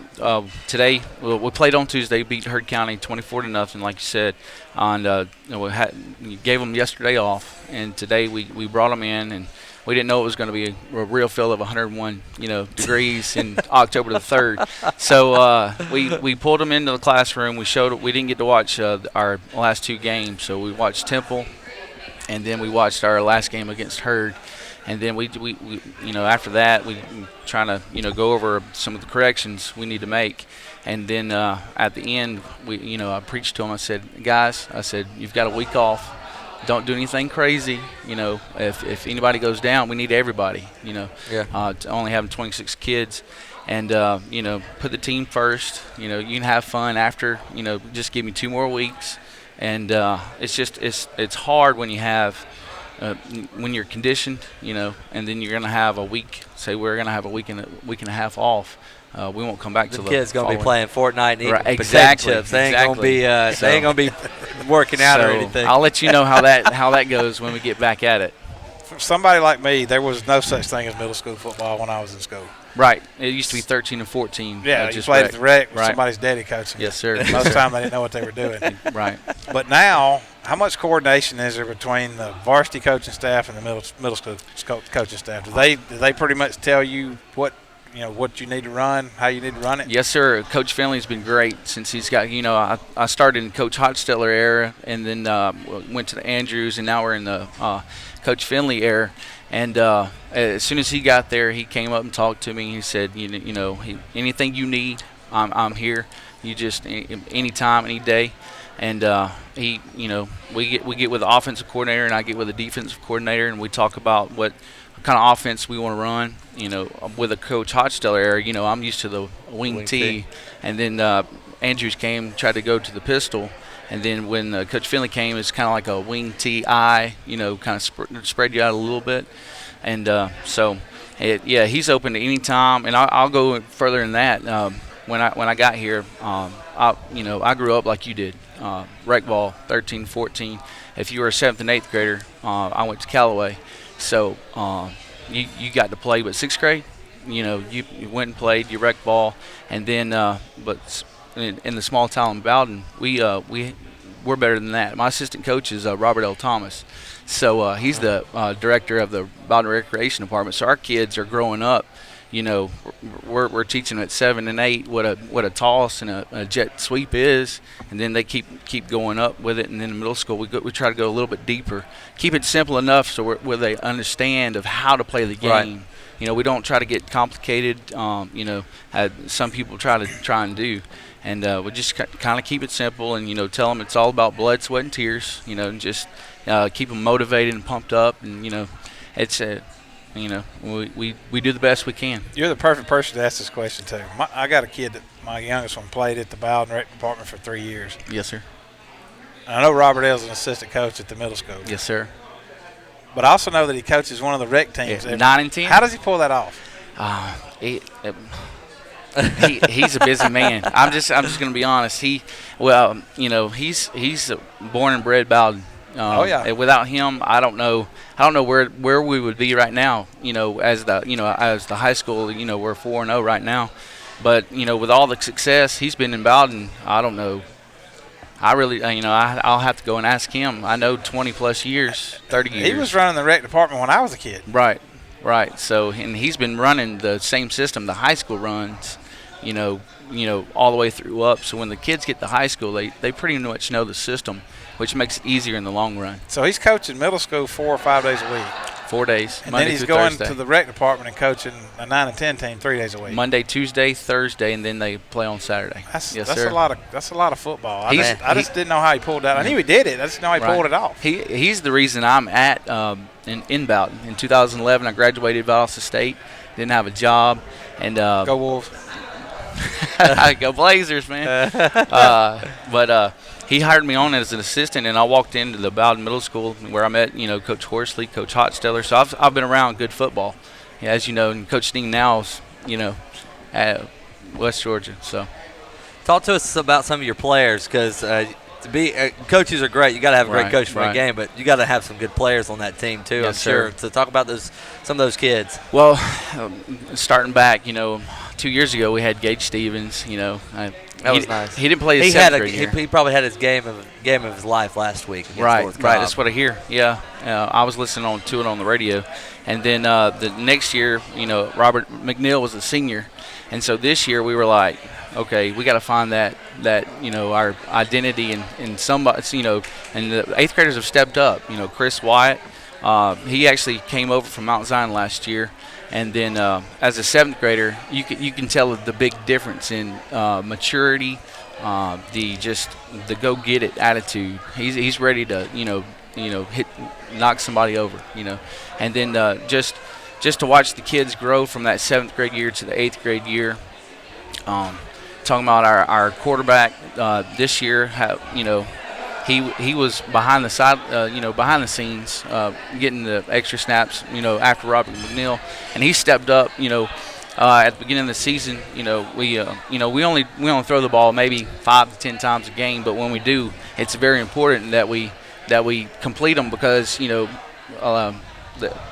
today we played on Tuesday, beat Hurd County 24-0, like you said. And we gave them yesterday off, and today we brought them in, and we didn't know it was going to be a real feel of 101, degrees in October the 3rd. So we pulled them into the classroom. We didn't get to watch our last 2 games. So we watched Temple, and then we watched our last game against Hurd. And then we after that we trying to go over some of the corrections we need to make. And then at the end I preached to them. I said, guys, you've got a week off. Don't do anything crazy. If anybody goes down, we need everybody. To only having 26 kids, and put the team first. You can have fun after. Just give me 2 more weeks, and it's hard when you have when you're conditioned. And then you're gonna have a week. Say we're gonna have a week and a half off. We won't come back to the kids gonna be playing Fortnite and eating exactly. chips. They ain't gonna be working out or anything. I'll let you know how that goes when we get back at it. For somebody like me, there was no such thing as middle school football when I was in school. Right. It used to be 13 and 14. Yeah, you played at the rec with somebody's daddy coaching. Yes, sir. Most of the time they didn't know what they were doing. Right. But now, how much coordination is there between the varsity coaching staff and the middle school coaching staff? Do they pretty much tell you what you need to run, how you need to run it? Yes, sir. Coach Finley's been great since he's got, I started in Coach Hochstetler era, and then went to the Andrews, and now we're in the Coach Finley era. And as soon as he got there, he came up and talked to me. He said, anything you need, I'm here. You just anytime, any day. And we get with the offensive coordinator, and I get with the defensive coordinator, and we talk about what kind of offense we want to run. With a Coach Hochstetler era, I'm used to the wing T. And then Andrews came, tried to go to the pistol. And then when Coach Finley came, it's kind of like a wing T I, kind of spread you out a little bit. And he's open to any time. And I'll go further than that. When I got here, I grew up like you did, rec ball, 13, 14. If you were a 7th and 8th grader, I went to Callaway. So you got to play, but 6th grade, you went and played, you rec ball, and then but in the small town in Bowden, we're better than that. My assistant coach is Robert L. Thomas, so he's the director of the Bowden Recreation Department. So our kids are growing up. We're teaching them at 7 and 8 what a toss and a jet sweep is, and then they keep going up with it. And then in middle school, we try to go a little bit deeper, keep it simple enough so where they understand of how to play the game. Right. We don't try to get complicated. As some people try and do, and we just kind of keep it simple and tell them it's all about blood, sweat, and tears. And just keep them motivated and pumped up, and it's we do the best we can. You're the perfect person to ask this question to. I got a kid that my youngest one played at the Bowden Rec Department for 3 years. Yes, sir. And I know Robert L's an assistant coach at the middle school. Yes, sir. But I also know that he coaches one of the rec teams. Yeah, 9 and 10. How does he pull that off? He's a busy man. I'm just going to be honest. He's born and bred Bowden. Without him, I don't know where we would be right now. As the high school, we're 4-0 right now. But with all the success he's been in Bowden, I don't know. I really, I'll have to go and ask him. I know 20 plus years, 30 years. He was running the rec department when I was a kid. Right. So, and he's been running the same system the high school runs. All the way through up. So when the kids get to high school, they pretty much know the system, which makes it easier in the long run. So he's coaching middle school 4 or 5 days a week. 4 days. And Monday then he's through going Thursday. to the rec department and coaching a 9 and 10 team 3 days a week. Monday, Tuesday, Thursday, and then they play on Saturday. That's sir. a lot of football. I just didn't know how he pulled that. I knew he did it. I just didn't know how he pulled it off. He's the reason I'm at in Bowden. In 2011, I graduated Valdosta State. Didn't have a job, and go Wolves. Go Blazers, man. But he hired me on as an assistant, and I walked into the Bowden Middle School where I met, Coach Horsley, Coach Hotsteller. So I've been around good football, as you know. And Coach Sting now is, at West Georgia. So, talk to us about some of your players, because coaches are great. You got to have a great coach for a game, but you got to have some good players on that team too. Yes, I'm sure. Sir. So talk about some of those kids. Well, starting back, 2 years ago we had Gage Stevens. That was nice. He didn't play his seventh grade year. He probably had his game of his life last week. Right. That's what I hear. Yeah, I was listening to it on the radio, and then the next year, Robert McNeil was a senior, and so this year we were like, okay, we got to find that our identity in somebody, and the 8th graders have stepped up. Chris Wyatt, he actually came over from Mount Zion last year. And then as a 7th grader, you can tell the big difference in maturity, the go get it attitude. He's ready to knock somebody over, and then just to watch the kids grow from that 7th grade year to the 8th grade year. Talking about our quarterback this year, He was behind the scenes, getting the extra snaps, after Robert McNeil, and he stepped up, at the beginning of the season. We only throw the ball maybe 5 to 10 times a game, but when we do, it's very important that we complete them, because a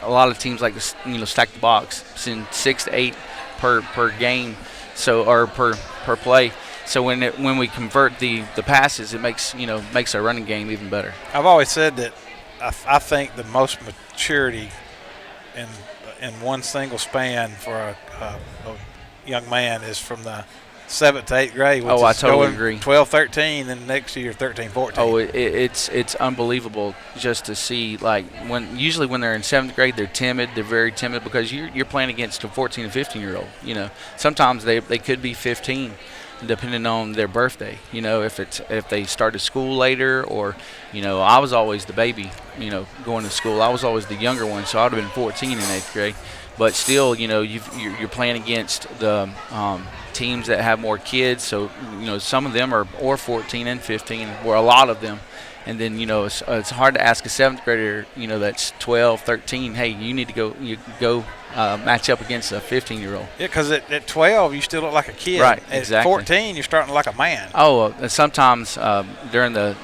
lot of teams like to stack the box, send 6 to 8 per game, or per play. So when we convert the passes, it makes our running game even better. I've always said that I think the most maturity in one single span for a young man is from the 7th to 8th grade. Which I totally agree. 12, 13, and next year 13, 14. Oh, it's unbelievable just to see, like, usually when they're in 7th grade, they're timid. They're very timid because you're playing against a 14 and 15-year-old. Sometimes they could be 15. Depending on their birthday, if they started school later, or I was always the baby, going to school. I was always the younger one, so I'd have been 14 in 8th grade. But still, you're playing against the teams that have more kids. So some of them are 14 and 15, or a lot of them. And then it's hard to ask a 7th grader that's 12, 13. Hey, you need to go match up against a 15-year-old. Yeah, because at 12 you still look like a kid. Right, at exactly. 14 you're starting like a man. Oh, sometimes during the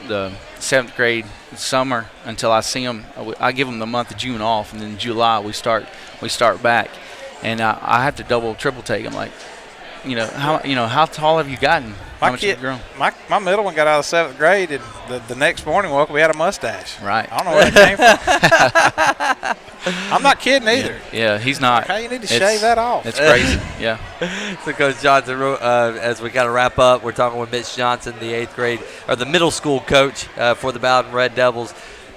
7th grade summer, until I see them, I give them the month of June off, and then July we start back. and I have to double, triple take. I'm like, how tall have you gotten? How much have you grown? My middle one got out of 7th grade, and the next morning woke up, we had a mustache. Right. I don't know where that came from. I'm not kidding either. Yeah, he's not. How you need to shave that off? It's crazy. Yeah. So Coach Johnson, as we kind of wrap up, we're talking with Mitch Johnson, the middle school coach for the Bowden Red Devils.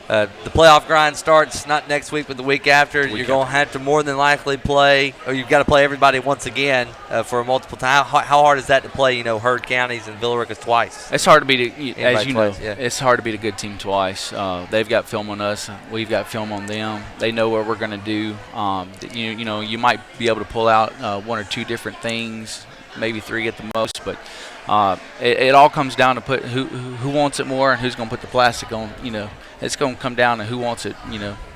The playoff grind starts not next week, but the week after. You're going to have to more than likely play, or you've got to play everybody once again for a multiple time. How hard is that to play, Heard counties and Villa Rica twice? It's hard to beat, as you know, yeah. It's hard to beat a good team twice. They've got film on us. We've got film on them. They know what we're going to do. You might be able to pull out 1 or 2 different things, maybe 3 at the most, but it all comes down to put who wants it more and who's going to put the plastic on. It's going to come down to who wants it.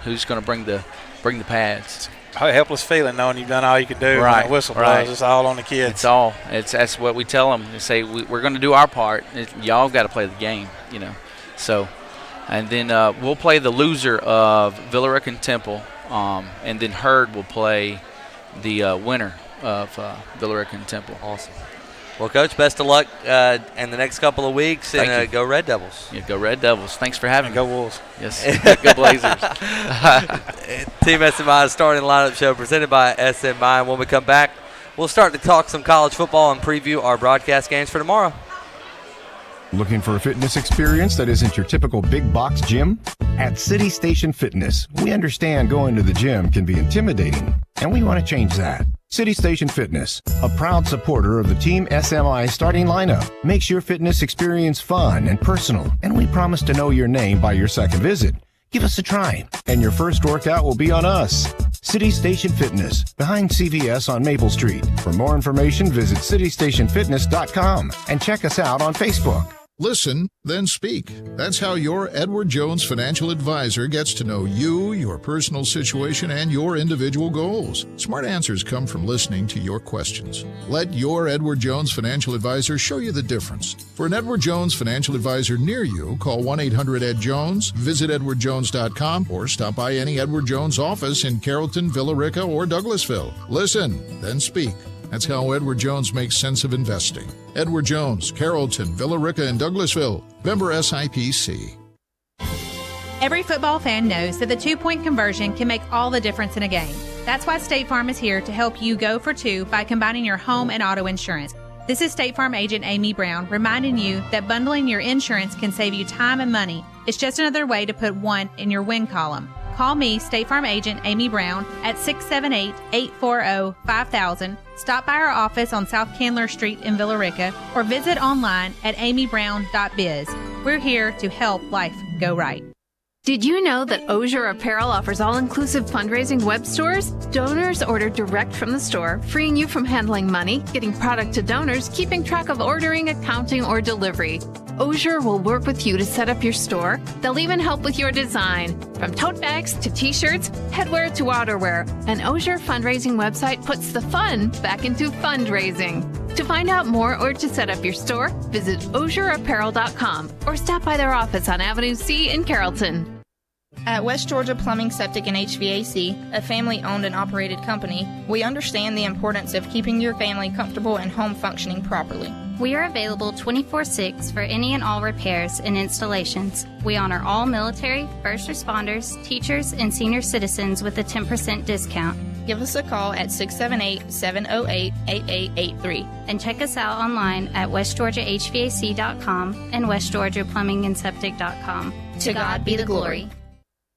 Who's going to bring the pads. A helpless feeling knowing you've done all you can do. Right. When the whistle blows, it's all on the kids. That's what we tell them. They say we're going to do our part. Y'all got to play the game. So, and then we'll play the loser of Villa Rica and Temple, and then Herd will play the winner of Villa Rica and Temple. Awesome. Well, Coach, best of luck in the next couple of weeks, and go Red Devils. Yeah, go Red Devils. Thanks for having me. Go Wolves. Yes, go Blazers. Team SMI starting lineup show presented by SMI. And when we come back, we'll start to talk some college football and preview our broadcast games for tomorrow. Looking for a fitness experience that isn't your typical big box gym? At City Station Fitness, we understand going to the gym can be intimidating, and we want to change that. City Station Fitness, a proud supporter of the Team SMI starting lineup, makes your fitness experience fun and personal, and we promise to know your name by your second visit. Give us a try, and your first workout will be on us. City Station Fitness, behind CVS on Maple Street. For more information, visit citystationfitness.com and check us out on Facebook. Listen, then speak. That's how your Edward Jones financial advisor gets to know you, your personal situation, and your individual goals. Smart answers come from listening to your questions. Let your Edward Jones financial advisor show you the difference. For an Edward Jones financial advisor near you, call 1-800-ED-JONES, visit edwardjones.com, or stop by any Edward Jones office in Carrollton, Villa Rica, or Douglasville. Listen, then speak. That's how Edward Jones makes sense of investing. Edward Jones, Carrollton, Villa Rica, and Douglasville. Member SIPC. Every football fan knows that the 2-point conversion can make all the difference in a game. That's why State Farm is here to help you go for 2 by combining your home and auto insurance. This is State Farm agent Amy Brown reminding you that bundling your insurance can save you time and money. It's just another way to put 1 in your win column. Call me, State Farm agent Amy Brown, at 678-840-5000. Stop by our office on South Candler Street in Villa Rica, or visit online at amybrown.biz. We're here to help life go right. Did you know that Osier Apparel offers all-inclusive fundraising web stores? Donors order direct from the store, freeing you from handling money, getting product to donors, keeping track of ordering, accounting, or delivery. Osier will work with you to set up your store. They'll even help with your design. From tote bags to t-shirts, headwear to outerwear, an Osier fundraising website puts the fun back into fundraising. To find out more or to set up your store, visit osierapparel.com or stop by their office on Avenue C in Carrollton. At West Georgia Plumbing, Septic, and HVAC, a family-owned and operated company, we understand the importance of keeping your family comfortable and home functioning properly. We are available 24/6 for any and all repairs and installations. We honor all military, first responders, teachers, and senior citizens with a 10% discount. Give us a call at 678-708-8883. And check us out online at westgeorgiahvac.com and westgeorgiaplumbingandseptic.com. To God be the glory.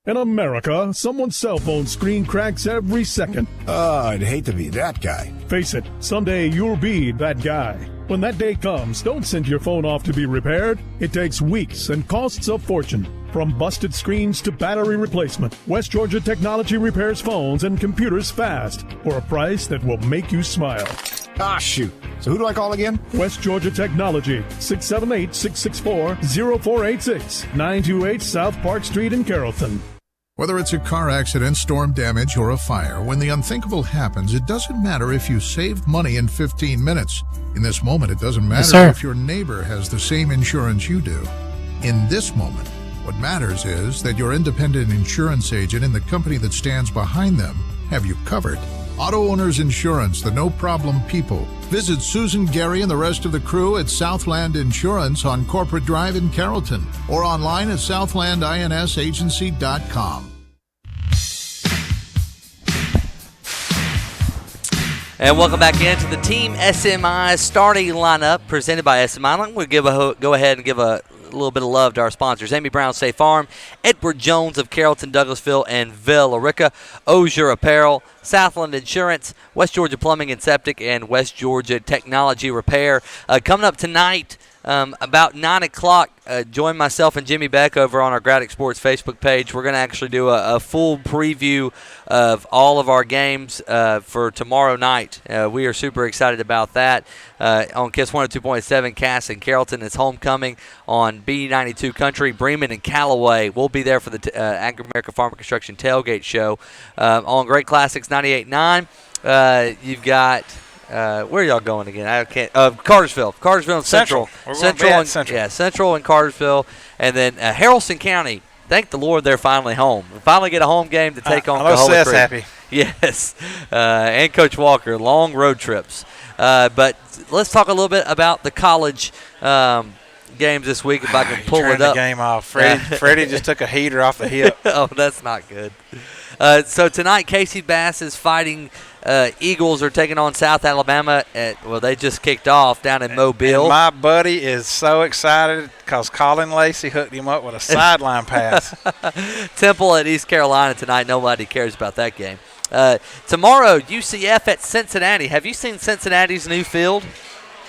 In America, someone's cell phone screen cracks every second. I'd hate to be that guy. Face it, someday you'll be that guy. When that day comes, don't send your phone off to be repaired. It takes weeks and costs a fortune. From busted screens to battery replacement, West Georgia Technology repairs phones and computers fast for a price that will make you smile. Ah, shoot. So who do I call again? West Georgia Technology, 678-664-0486, 928 South Park Street in Carrollton. Whether it's a car accident, storm damage, or a fire, when the unthinkable happens, it doesn't matter if you saved money in 15 minutes. In this moment, it doesn't matter if your neighbor has the same insurance you do. In this moment, what matters is that your independent insurance agent and the company that stands behind them have you covered. Auto Owners Insurance, the no-problem people. Visit Susan, Gary, and the rest of the crew at Southland Insurance on Corporate Drive in Carrollton or online at southlandinsagency.com. And welcome back into the Team SMI starting lineup presented by SMI. We'll go ahead and give a little bit of love to our sponsors: Amy Brown State Farm, Edward Jones of Carrollton, Douglasville, and Villarica, Osier Apparel, Southland Insurance, West Georgia Plumbing and Septic, and West Georgia Technology Repair. Coming up tonight, about 9 o'clock, join myself and Jimmy Beck over on our Gradic Sports Facebook page. We're going to actually do a full preview of all of our games for tomorrow night. We are super excited about that. On KISS 102.7, Cass and Carrollton. It's homecoming on B92 Country. Bremen and Callaway. We'll be there for the Agri-America Farmer Construction Tailgate Show. On Great Classics 98.9, you've got... where are y'all going again? I can't. Cartersville and Central. Central and Cartersville, and then Haralson County. Thank the Lord they're finally home. We finally get a home game to take on Cahola Creek. Happy. Yes, and Coach Walker. Long road trips. But let's talk a little bit about the college games this week. If I can pull it up. The game off. Freddie just took a heater off the hip. Oh, that's not good. So tonight, Casey Bass is fighting. Eagles are taking on South Alabama. They just kicked off down in Mobile. And my buddy is so excited because Colin Lacey hooked him up with a sideline pass. Temple at East Carolina tonight. Nobody cares about that game. Tomorrow, UCF at Cincinnati. Have you seen Cincinnati's new field?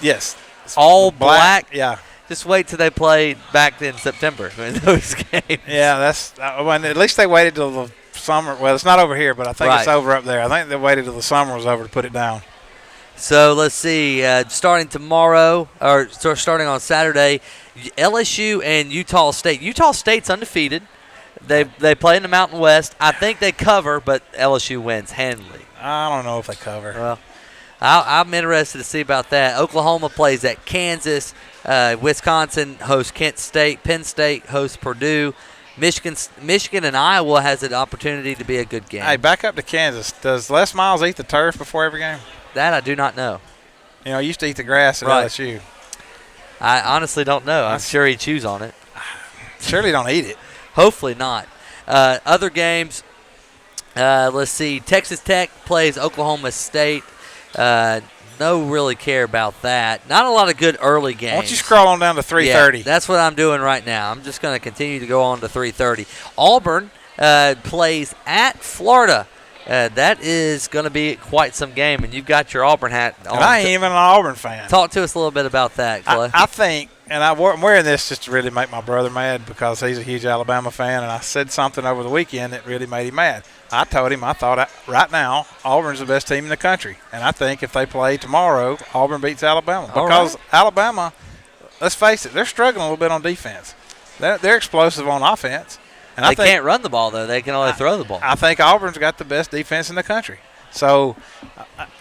Yes. All black. Yeah. Just wait till they play back in September in those games. Yeah, that's at least they waited till the summer. Well, it's not over here, but I think it's over up there. I think they waited till the summer was over to put it down. So let's see. Starting tomorrow, or starting on Saturday, LSU and Utah State. Utah State's undefeated. They play in the Mountain West. I think they cover, but LSU wins handily. I don't know if they cover. Well, I'm interested to see about that. Oklahoma plays at Kansas. Wisconsin hosts Kent State. Penn State hosts Purdue. Michigan and Iowa has an opportunity to be a good game. Hey, back up to Kansas. Does Les Miles eat the turf before every game? That I do not know. You know, he used to eat the grass at LSU. I honestly don't know. I'm sure he chews on it. Surely don't eat it. Hopefully not. Other games, let's see. Texas Tech plays Oklahoma State. No really care about that. Not a lot of good early games. Why don't you scroll on down to 3:30? Yeah, that's what I'm doing right now. I'm just going to continue to go on to 3:30. Auburn plays at Florida. That is going to be quite some game, and you've got your Auburn hat on. And I ain't even an Auburn fan. Talk to us a little bit about that, Clay. I think, and I'm wearing this just to really make my brother mad because he's a huge Alabama fan, and I said something over the weekend that really made him mad. I told him I thought right now Auburn's the best team in the country, and I think if they play tomorrow, Auburn beats Alabama because Alabama, let's face it, they're struggling a little bit on defense. They're explosive on offense. And they can't run the ball, though. They can only throw the ball. I think Auburn's got the best defense in the country. So,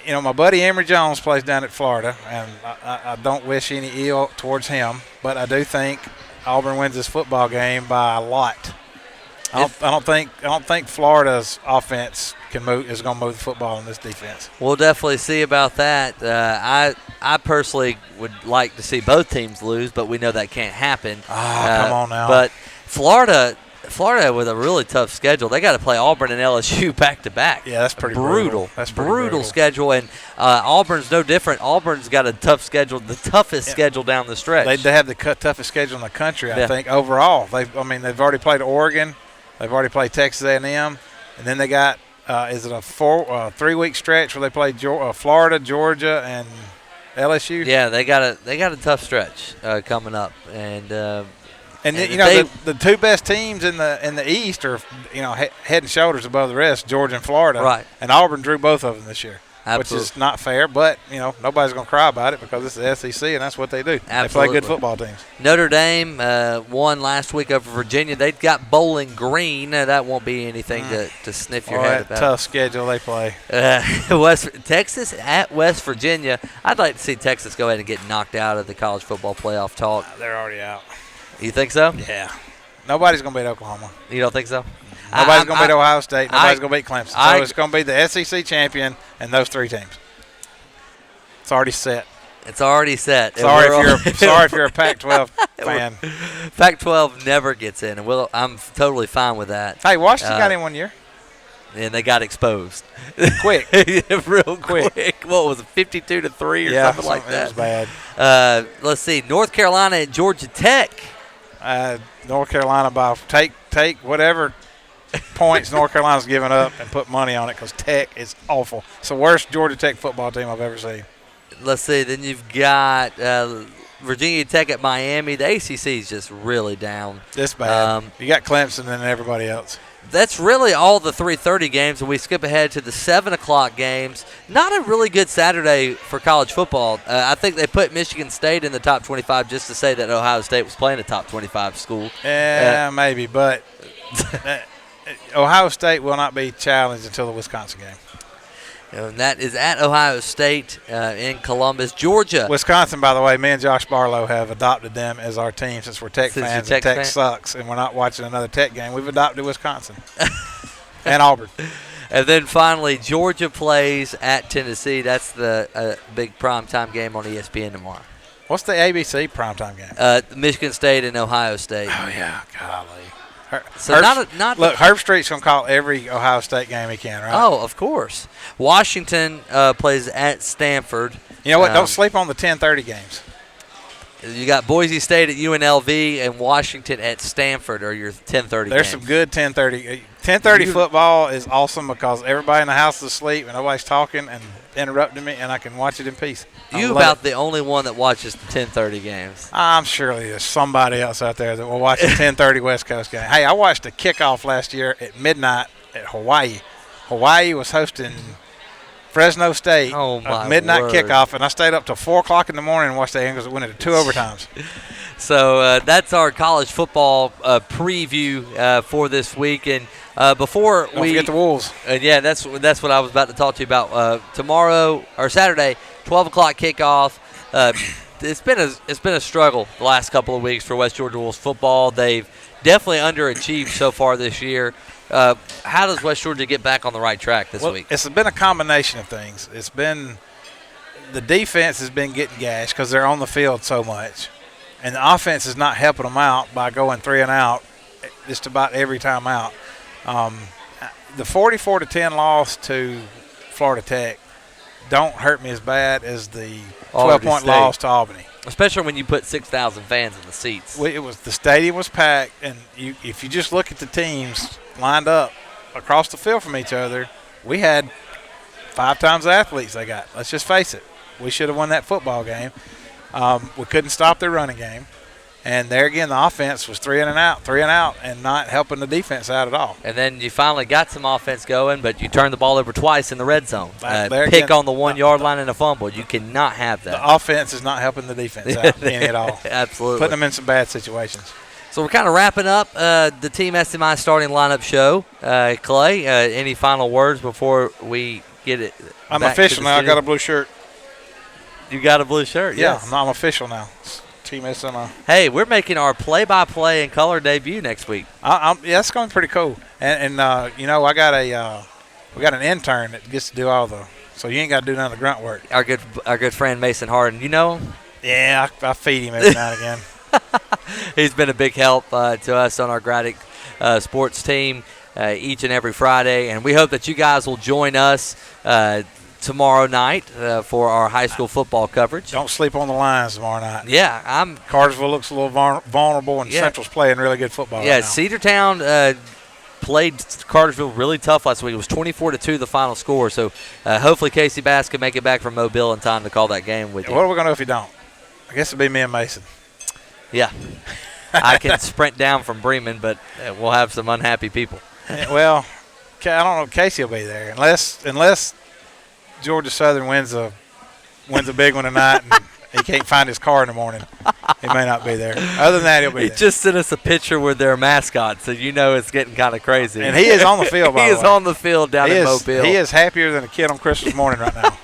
my buddy Emory Jones plays down at Florida, and I don't wish any ill towards him, but I do think Auburn wins this football game by a lot. I don't think Florida's offense is going to move the football in this defense. We'll definitely see about that. I personally would like to see both teams lose, but we know that can't happen. Come on now. But Florida with a really tough schedule. They got to play Auburn and LSU back to back. Yeah, that's pretty brutal. That's brutal schedule, and Auburn's no different. Auburn's got a tough schedule, the toughest schedule down the stretch. They have the toughest schedule in the country, I think, overall. They've already played Oregon. They've already played Texas A&M, and then they got is it a 3-week stretch where they play Florida, Georgia, and LSU? Yeah, they got a tough stretch coming up, and the two best teams in the East are head and shoulders above the rest, Georgia and Florida, right? And Auburn drew both of them this year. Absolutely. Which is not fair, but nobody's going to cry about it because it's the SEC and that's what they do. Absolutely. They play good football teams. Notre Dame won last week over Virginia. They've got Bowling Green. That won't be anything to sniff your head about. Tough schedule they play. Texas at West Virginia. I'd like to see Texas go ahead and get knocked out of the college football playoff talk. They're already out. You think so? Yeah. Nobody's going to beat Oklahoma. You don't think so? Nobody's going to beat Ohio State. Nobody's going to beat Clemson. So it's going to be the SEC champion and those 3 teams. It's already set. It's already set. Sorry if you're a Pac-12 fan. Pac-12 never gets in, and I'm totally fine with that. Hey, Washington got in one year. And they got exposed. Quick. Real quick. What was it, 52-3 or something like that? It was bad. Let's see, North Carolina and Georgia Tech. North Carolina by take whatever points North Carolina's given up and put money on it because Tech is awful. It's the worst Georgia Tech football team I've ever seen. Let's see, then you've got Virginia Tech at Miami. The ACC is just really down. It's bad. You got Clemson and everybody else. That's really all the 3:30 games, and we skip ahead to the 7 o'clock games. Not a really good Saturday for college football. I think they put Michigan State in the top 25 just to say that Ohio State was playing a top 25 school. Yeah, maybe, but Ohio State will not be challenged until the Wisconsin game. And that is at Ohio State in Columbus, Georgia. Wisconsin, by the way, me and Josh Barlow have adopted them as our team since we're Tech fans. And Tech sucks, and we're not watching another Tech game. We've adopted Wisconsin and Auburn. And then finally, Georgia plays at Tennessee. That's the big primetime game on ESPN tomorrow. What's the ABC primetime game? Michigan State and Ohio State. Oh, yeah, golly. Look, Herb Street's going to call every Ohio State game he can, right? Oh, of course. Washington plays at Stanford. You know what? Don't sleep on the 10:30 games. You got Boise State at UNLV and Washington at Stanford are your 10:30 There's games. some good 10:30. 10:30 football is awesome because everybody in the house is asleep and nobody's talking and interrupting me, and I can watch it in peace. You about the only one that watches the 10:30 games. I'm surely there's somebody else out there that will watch the 10:30 West Coast game. Hey, I watched the kickoff last year at midnight at Hawaii. Hawaii was hosting Fresno State, midnight kickoff, and I stayed up till 4 o'clock in the morning and watched that game because it went into 2 overtimes. So that's our college football preview for this week. And before Don't forget the Wolves. Yeah, that's what I was about to talk to you about. Tomorrow or Saturday, 12 o'clock kickoff. It's been a struggle the last couple of weeks for West Georgia Wolves football. They've definitely underachieved so far this year. How does West Georgia get back on the right track this week? It's been a combination of things. It's been the defense has been getting gashed because they're on the field so much, and the offense is not helping them out by going 3 and out just about every time out. The 44-10 loss to Florida Tech don't hurt me as bad as the 12-point loss to Albany. Especially when you put 6,000 fans in the seats. The stadium was packed, and if you just look at the teams lined up across the field from each other, we had 5 times the athletes they got. Let's just face it. We should have won that football game. We couldn't stop their running game. And there again, the offense was 3 and out, and not helping the defense out at all. And then you finally got some offense going, but you turned the ball over twice in the red zone. Pick again, on the 1 yard line and a fumble. You cannot have that. The offense is not helping the defense out any at all. Absolutely. Putting them in some bad situations. So we're kind of wrapping up the Team SMI starting lineup show. Clay, any final words before we get it? I'm official now. I got a blue shirt. You got a blue shirt? Yeah, yes. I'm official now. Team SMI. Hey, we're making our play-by-play and color debut next week. Yeah, that's going pretty cool. And you know, we got an intern that gets to do all the. So you ain't got to do none of the grunt work. Our good friend Mason Harden. You know him? Yeah, I feed him every now and again. He's been a big help to us on our Gradic sports team each and every Friday, and we hope that you guys will join us tomorrow night for our high school football coverage. Don't sleep on the lines tomorrow night. Yeah, Cartersville looks a little vulnerable, and Central's playing really good football. Yeah, right now. Cedartown played Cartersville really tough last week. It was 24-2 the final score. So hopefully Casey Bass can make it back from Mobile in time to call that game with you. What are we going to do if you don't? I guess it'll be me and Mason. Yeah. I can sprint down from Bremen, but we'll have some unhappy people. Well, I don't know if Casey will be there unless Georgia Southern wins a big one tonight and he can't find his car in the morning. He may not be there. Other than that, he'll be there. He just sent us a picture with their mascot, so you know it's getting kind of crazy. And he is on the field, by the way. He is on the field down in Mobile. He is happier than a kid on Christmas morning right now.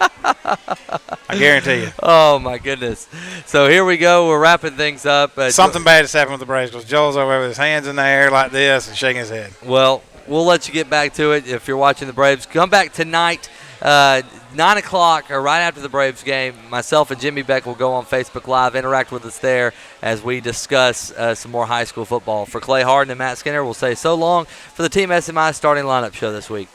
I guarantee you. Oh, my goodness. So here we go. We're wrapping things up. Something bad has happened with the Braves because Joel's over with his hands in the air like this and shaking his head. Well, we'll let you get back to it if you're watching the Braves. Come back tonight, 9 o'clock, or right after the Braves game. Myself and Jimmy Beck will go on Facebook Live, interact with us there as we discuss some more high school football. For Clay Harden and Matt Skinner, we'll say so long for the Team SMI starting lineup show this week.